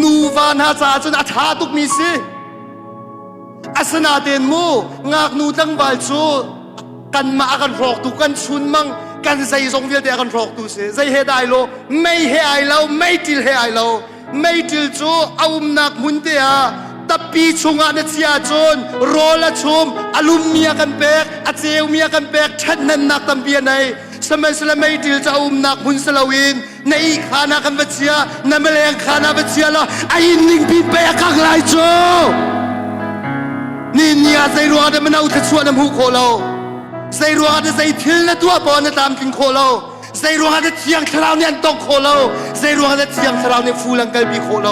นูวานาซาจนอาชาตุกมีสิอาสนาเดนมูงากนูตั้งบาลโจกันมากันรอกตุกันชุนมังกันใจทรงเวียดกันรอกตุเสใจเฮได้โลไม่เฮไอเราไม่จิลเฮไอเราไม่จิลโจเอานักมุนเตียตับปีชงอันเสียจนโรละชมอารมณ์เมียกันแบกอาเจลเมียกันแบกชัดนั้นนักตัมเบียในสมัยสละไม่จิลจะเอานักมุนสลาวินในขานากันวัชยาในแมลงขานาวัชยาละไอ้นิ่งปีเปย์กักลายโจนี่เนี่ยใจรัวเดมันเอาทัชวน้ำหูโคโลใจรัวเดใจทิลและตัวปอนตามกินโคโลใจรัวเดเทียงคราวเนี่ยตกโคโลใจรัวเดเทียงคราวเนี่ยฟูลังกัลบีโคโล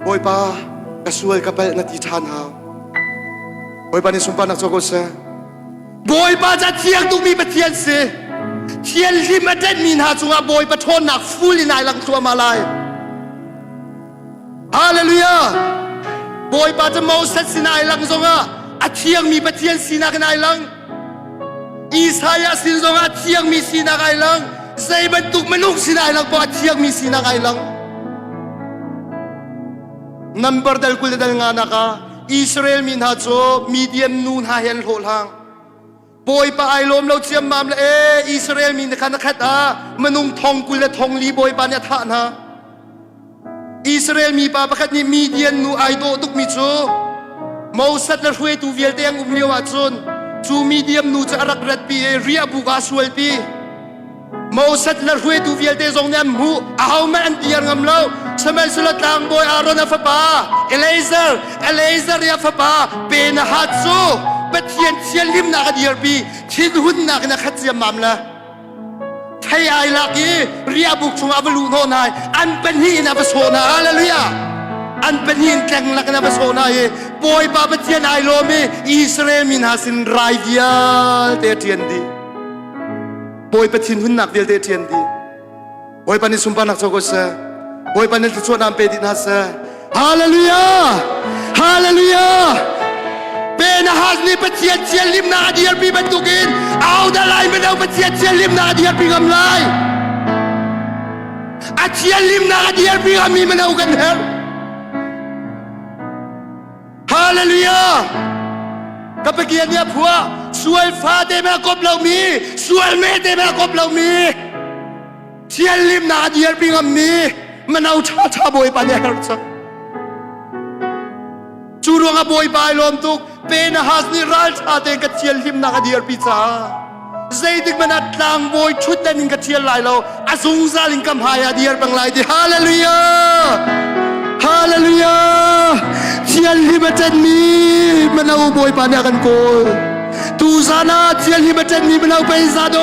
บอยปากระสวยกับเปนัติชานฮาบอยปานี่สุมปานักโจโกเซบอยปาจะเทียงตุกมีปะเทียนเสเทียนที่มาเด่นมีนาจงอาบอยปะทนหนักฟูลินายลังตัวมาลายฮาเลลูยาบอยปาจะเมาเซตสินายลังจงอาเทียงมีปะเทียนสินากันายลังอิสายาสินจงอาเทียงมีสินากันายลังใจบรรทุกมนุษย์สินายลังปาเทียงมีสินากันายลังnumber dal kul dal nga naka Israel min ha cho medium nun ha hen hol hang boy pa ai lom lo chiam mam la Israel min khan khat a manung thong kul la thong li boy pa nya tha na Israel mi pa pakhat ni medium nu ai do tuk mi cho mau sat la hwe tu vial teng liwa chon chu medium nu cha rak rat pi ria bu ga sual pi mau sat la hwe tu vial te zong nyam hu a hau man an tiar ngam lo samay sulat lang boy Aaron na fapa Eliezer ya fapa ben hatso batien tian lim na ka dirbi thin hun na ka khatsiam mamla thai ai laki ria buk chung avalu no nai an pen hi na basona hallelujah อันเป็นหินแข็งลักนะประโซนาเอปอยปาปเทียนไอโลมีอิสราเอลมินหาสินไรเดียเตเทียนดีปอยปะทินหุ่นหนักเดียเตเทียนดีปอยปานิสุมปานักโจกเสปอยปานิทุชวนามเปดินาเสฮาเลลูยาฮาเลลูยาเป็นหาสนิปเทียนเทียนลิมนาเดียร์ปีบรรทุกินเอาดาไลไม่เอาปเทียนเทียนลิมนาเดียร์ปีกำไลอาเทียนลิมนาเดียร์ปีกำมีมันเอากันเหรอฮาเลลูยากับเกียรติเนี่ยผัวสวยฟ้าเต็มกบเรามีสวยเมเต็มกบเรามีเทียนลิมนาเดียร์ปีกำมีมันเอาชาบอยปานเนี่ยเหรอจูรวงอบอยปายลมตุกเป็นหาสนิรัลชาเตงกเทียนลิมนาเดียร์ปีจ้าใจดึกมันอัดลางบอยชุดเต็นกเทียนลายเราอาซุงซาลิงกำหายเดียร์บังไลดีฮาเลลูยาฮาเลลูยาเทียนลิมเจนมีมันเอาบอยปานเนี่ยกันโกตูซานาเทียนลิมเจนมีมันเอาไปซาโด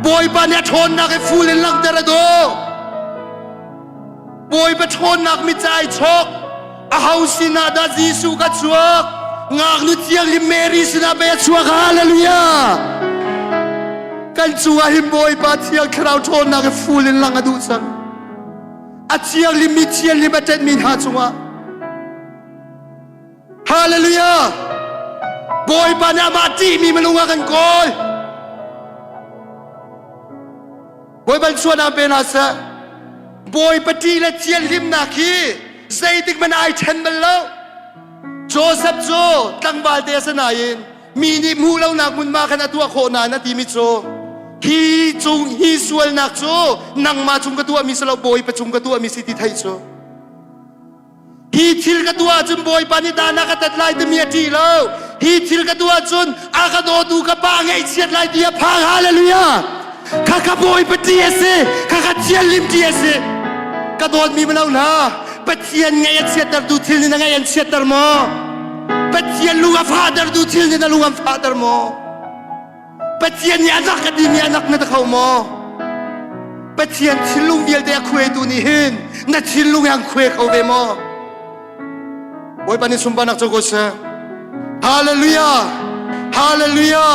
บอยปานเนี่ยทนนักให้ฟูเลนลังเตระโดบอยปะทนนักมิใจชกอาฮาวสินาดาจีสุกัดชวกงากนุเทียงลิเมรีสินาเบชวกฮาเลลูยากันชัวหิมบอยปะเทียงคราวทนนักให้ฟูเลนลังอดุสันอาเทียงลิมิเทียงลิมิเต็ดมินหาจัวฮาเลลูยาบอยปะเนี่ยมาจีมีมันลงกันโกยบอยบันชวนอาเปนัสบอยปฏิและเทียนลิมนาคีใจติกมันไอเทนมันแล้วโจเซฟโจตั้งบาลเตสนายินมีนิมูเล่านักมุนมาขนาดตัวโคนานาทีมิโจฮีจุงฮีสวลนักโจนังมาจุงกตัวมิสลาบอยประจุงกตัวมิสิติไทยโจฮีทิลกตัวจุนบอยปานิตานักตัดลายเดมียทีแล้วฮีทิลกตัวจุนอากาโดดูกบางไอเชียดลายเดียพังฮาเลลูยาข้าขบอยปฏิเสธข้าเทียนลิมฏิเสธกระโดดมีมันเอาหน้าปฏิญไงเสียดดูทิลนี่ไงเสียดมอปฏิญลุงฟาดดูทิลนี่นะลุงฟาดมอปฏิญยานักกดีมีนักนัดเขามอปฏิญทิลลุงเดียดเดียคุยดูนี่หินนัดทิลลุงยังคุยเขาเวมอบอยปานิสุมปานักโจโกเซฮาเลลูยาฮาเลลูยา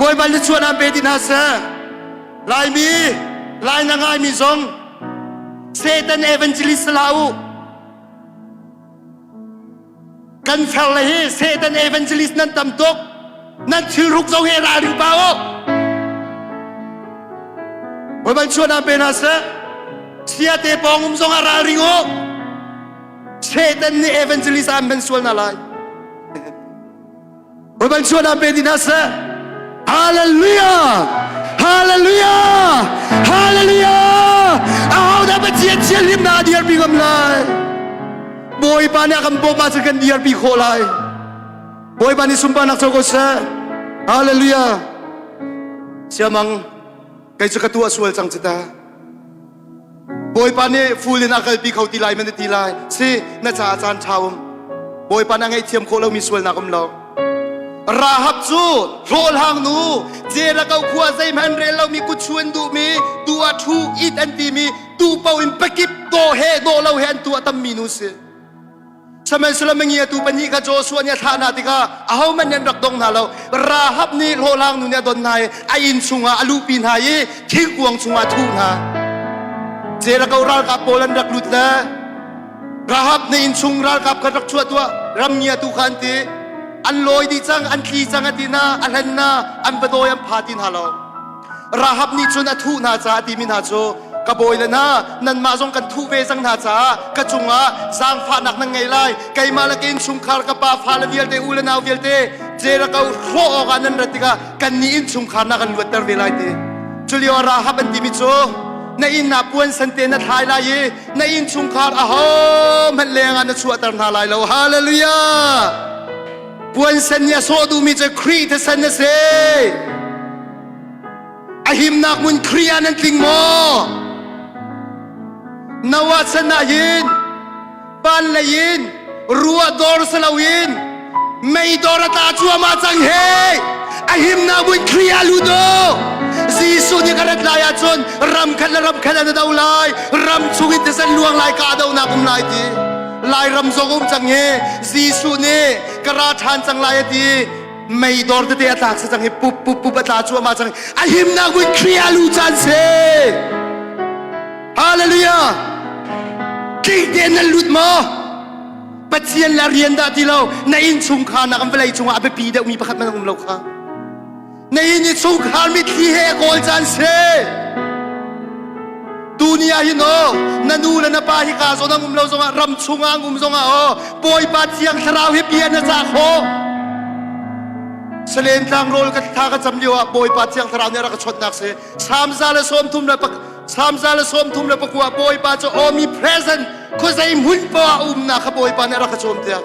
บอยปานิชวนอาเบดินาเซลายมีลายนางไงมีซงเซตันเอเวนเจลิสลาวกันเฟลเลยเซตันเอเวนเจลิสนั้นตำตกนั่นชื่อรุกเจ้าเฮราหรือเปล่าวันบันชวนอาเปนัสเสียเตปองซงอาราริโงเซตันเอเวนเจลิสอันเป็นส่วนอะไรวันบันชวนอาเปดินัสฮาเลลูยาฮาเลลูยาฮาเลลูยาเอาได้ปะเจียนเชียลิมนาเดียร์ปีกำไลบอยปานี่คำบอกมาจะกันเดียร์ปีโคไลบอยปานี่สุมปานักโจโกเซฮาเลลูยาเสียมังไกจะกระตัวสวยจังจิตาบอยปานี่ฟูลินักปีเขาตีไลมันตีไลสิน่าจะอาจารย์ชาวบอยปานี่ไงเทียมโคเรามีสวยนักอมเราราฮับจูโรลหางนูเจระเกาขวาใจมันเรเรามีกุชวนดูมีตัวทูอีตันตีมีตูเปาอินปะกิบโตเฮโดเราเห็นตัวตัมมีนุสสมัยสลามเงียตูปัญญิกาโจส่วนเนี่ยฐานาติกาเอามันยันรักดงนาเราราฮับนี่โรลหางนูเนี่ยโดนนายอินชุงอาอลูปินหายทิ้งกวงชุงอาทูนาเจระเการากับโปลันรักลุดละราฮับนี่อินชุงรากับกระรักชัวตัวรำเงียตูขันตีอันลอยดีจังอันขี้จังอดีนาอันหันนาอันประโดยัมพาตินฮาโลราฮับนี่จนอทุนาจาติมินาโจกบอยเลนะนันมาจงกันทุเวจังนาจากระจุงอาสร้างฟ้านักนังไงไล่ไกมาละกินชุมคาร์กับป้าฟ้าละเวียลเตอุลนาวเวียลเตเจระเกาโคอกันนันรัติกากันนี่อินชุมคาร์นักกันลวดเตอร์เวลไลเตจุลิโอราฮับอันติมิโจในอินนับวันสันเตนัทไฮไลในอินชุมคาร์อาโฮมันเลงอันชัวตร์นาไลโลฮาเลลูยาปวนสัญญาโซดูมีจะครีทสัญญาเซอาหิมนักมุนครีอานันติงโมนวัดสนายินปันละยินรัวดอร์สลาวินไม่ดอร์ตาจัวมาจังเฮอาหิมนักมุนครีอาลูโด ซีซูนี่กระดลายจนรำขันนะดาวลายรำชุกิตเส้นลวงลายกาดาวนักลายดีลายรำทรงจังเฮซีซูนี่กระทานจังลายดีไม่ดอร์เตะตากจังเฮปุ๊บตาชัวมาจังไอหิมนักวิเครียลูจันเซฮาเลลูยาคิดเดนลุดมาปัจเจียนละเรียนดาที่เราในอินชุงคานักเวลาชุงอาเปปีเดมีประคับมันของเราค่ะในอินชุงคามิที่เฮโกลจันเซดูนี่อาหินโอนันูและนปาฮิกาโซนังเราส่งรำชุงอังส่งอ่ะปอยปัจเจียงทราวเฮเปียนจากโคเสลนทางโรลกัทากจำเดียวปอยปัจเจียงทราวเนี่ยเราก็ชดนักเสสามซาเลสมทุมเลยสามซาเลสมทุมเลยปักว่าปอยปัจจะมี present ko sa imun pa na kaboy pa na rakachom tiyak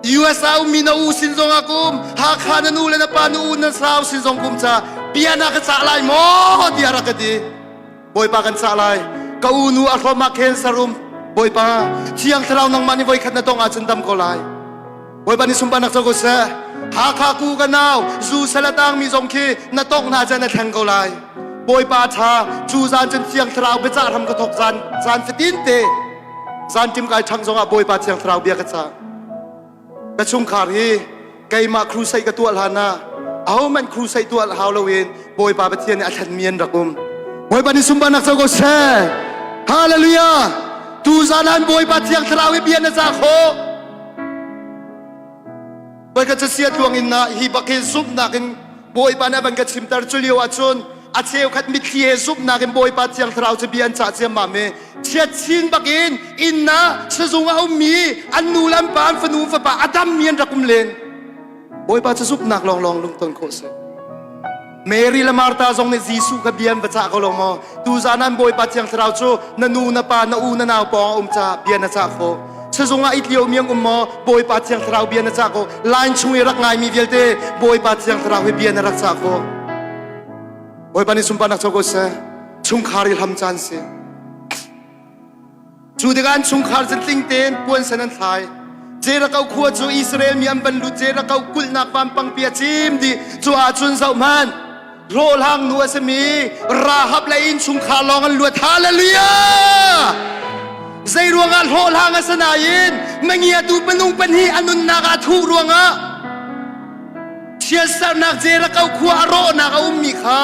USA minaw sinzong akum hakhanan ulan na panuun na saw sinzong kumsa piana ka sa alay mo diara ka di boy pa kan sa alay kaunu ako maken sa room boy pa siyang taraw ng maniboy kat na tong atsundam ko lay boy pa ni sumbanak sa ko sa hakaku ka now zu salatang mizong ki na tong na dyan na tang ko lay boy pa cha chu zan chen siyang taraw beca ram ka tok zan fitinteซานจิมกายทั้งสองอาบอยปาเชียงทราวเบียกษากระชุ่มขารีไกมาครูใส่กระตัวลานาเอามันครูใส่ตัวลาวละเวนบอยปาเทียนอาชันเมียนรักุมบอยปานิสุมบานักสกอเซฮาเลลูยาตูซานันบอยปาเชียงทราวเบียนซาโคบอยก็จะเสียดวงอินนาฮิบักเฮซุปนักินบอยปานาบังกัดซิมตาร์จุลิโออาชุนอาเชลขัดมิทีเฮซุปนักินบอยปาเชียงทราวจะเบียนจ่าเชียมาเมเชียดชินบักอินนะสะสงเอามีอันนูลัมปานฟนูฟปะอาดัมเมียนรักุมเลนบอยปาจะซุปนักลองลุงต้นโคเซเมรีละมาร์ตาจงในจีสุกับเบียนประจักษ์ลงมาตูจานันบอยปาเชียงทราวโจนันูนปานูนนาวปองจ่าเบียนนะจักโคสะสงอิตเลียวเมียงมาบอยปาเชียงทราวเบียนนะจักโคลายช่วยรักไงมีเวลเตบอยปาเชียงทราวเบียนนะรักจักโคบอยปานิสุมปานักโจโกเซชุงคาริลฮัมจันเซจูดกันชุงคาร์จันติงเตนปวนสนันทายเจระเกาขวดจูอิสราเอลมีอันบรรลุเจระเกากุลนักฟันปังเปียจิมดีจูอาจุนเซามันโรลหังนัวสมีราฮับไลอินชุงคาลองอันลวดฮาเลลูยาใจรวงอันโรลหังอัสนายินไม่เงียดูปนุงปัญหีอันนุนนักอาทูรวงอ่ะเชียร์สาวนักเจระเกาขวดโรนักอุมมิคา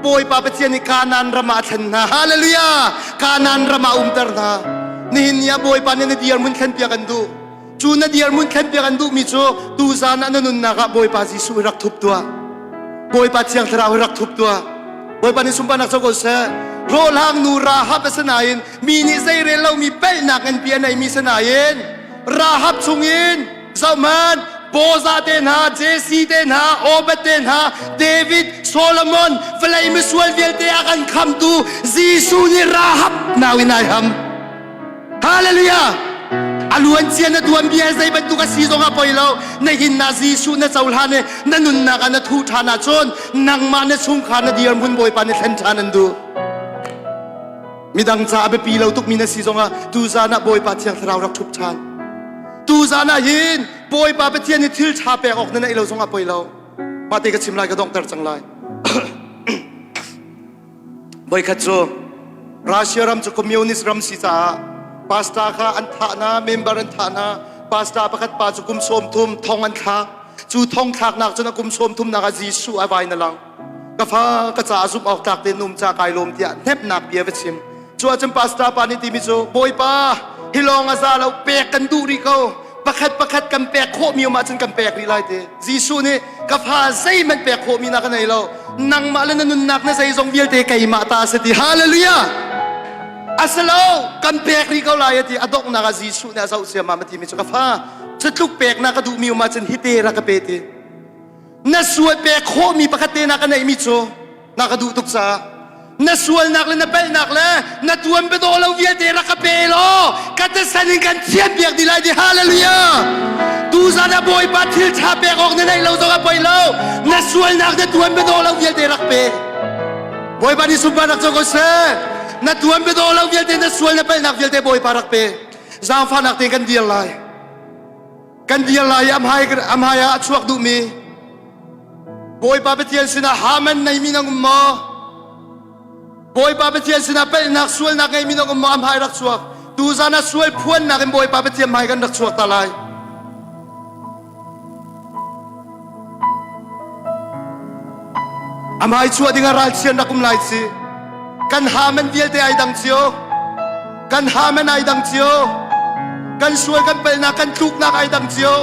บอยปาเปเทียนิกานันรามาทันนะฮาเลลูยากานันรามาอุมตร์นะนี่เนียบอยปาเนเดียร์มุนขันเปียกันดูจูนเดียร์มุนขันเปียกันดูมิโจตูซานันนุนนักบอยปาจิสุรักทุบตัวบอยปาเชียงทราวรักทุบตัวบอยปานิสุมปานักสกอเซโรลางนูราฮับสนายินมีนิสัยเรลามีเป็ดนักเงินเปียในมีสนายินราฮับชุงยินซามันโบซาเตนฮาเจซีเตนฮาโอเบเตนฮาเดวิดโซโลมอนฟลายมิสวลเวลเตอากันคำดูซีซูนิราฮับนาวินัยฮัมฮาเลลูยาอลวนเชียนตัวมีอะไรบรรทุกซีซงอาปอยเราในหินนาซีซูนเจ้าหลานนั่นนุนนักนทูธานาจนนังมาเนชุงขานเดียร์มุนบอยปานเทนชานันดูมีดังจ่าเบปีเราตุกมีนาซีซงอาตูซานาบอยปาเทียงเรารักทุบชานตูซานาหินบอยปาเปเทียนนี่ทิลชาเปออกนั่นไอเราซงอาปอยเรามาเตะกับชิมไลกับดองเตอร์จังไลบอยขัดโจรัสเซียรัมจุคอมมิวนิสต์รัมซีซ่าปาสตาค่ะอันทานาเมมเบอร์อันทานาปาสตาประคัดปาจุกุมโสมทุมทองอันทาจูทองทักนักจนกุมโสมทุมนักจีสูอวัยนั่นลังกฟ้ากระจาซุปออกจากเตนุ่มจากไกลลมเตียเทบนักเบียร์ชิมจัวจำปาสตาปานิติมิโจบอยปาฮิลองอาซาเราเปกกันดูริโกประคัดกันแปกโคมีออกมาจนกันแปกรีไลเตจีสูนี่กฟ้าใจมันแปกโคมีนักไหนเรานังมาแล้วนุนนักในใจทรงเบียร์เตไก่มาตาสติฮาเลลูยาอาสโลกันแปกรีเขาลายที่อดอกนักจีสูเนี่ยเจ้าเสียมามาที่มิจกฟ้าจะลุกแปกนักดูมีออกมาจนฮิตเตรักเปตนัสวยแปกโคมีประคัดเตนักไหนมิโจนักดูตุกซานัสวยนักเลยนับเป็นนักเลยนัดวันไปโดนเราเวียเตรักเปโลกัตสันนิกันเทียบเบียกดีไลดีฮาเลลูยาดูซาดาบอยปาทิลชาเปกออกในเราจะกับไปเรานัสวยนักนัดวันไปโดนเราเวียเตรักเปบอยปาดิสุบานักจะก็เสนัดวันไปโดนเราเวียเตนัสวยนับเป็นนักเวียเตบอยปารักเปจางฟ้านักเตกันเดียร์ไลอัมไฮอาชวกดูมีบ boy papetian sina haman na iminang umma boy papetian sina pel nak sual nak iminang umma am hai rak suak tu zana sual phuan nak boy papetian mai kan rak suak talai am hai chua dinga ral chian nakum lai si kan haman vial te ai dang chio kan haman ai dang chio kan sual kan pel nak kan tuk nak ai dang chio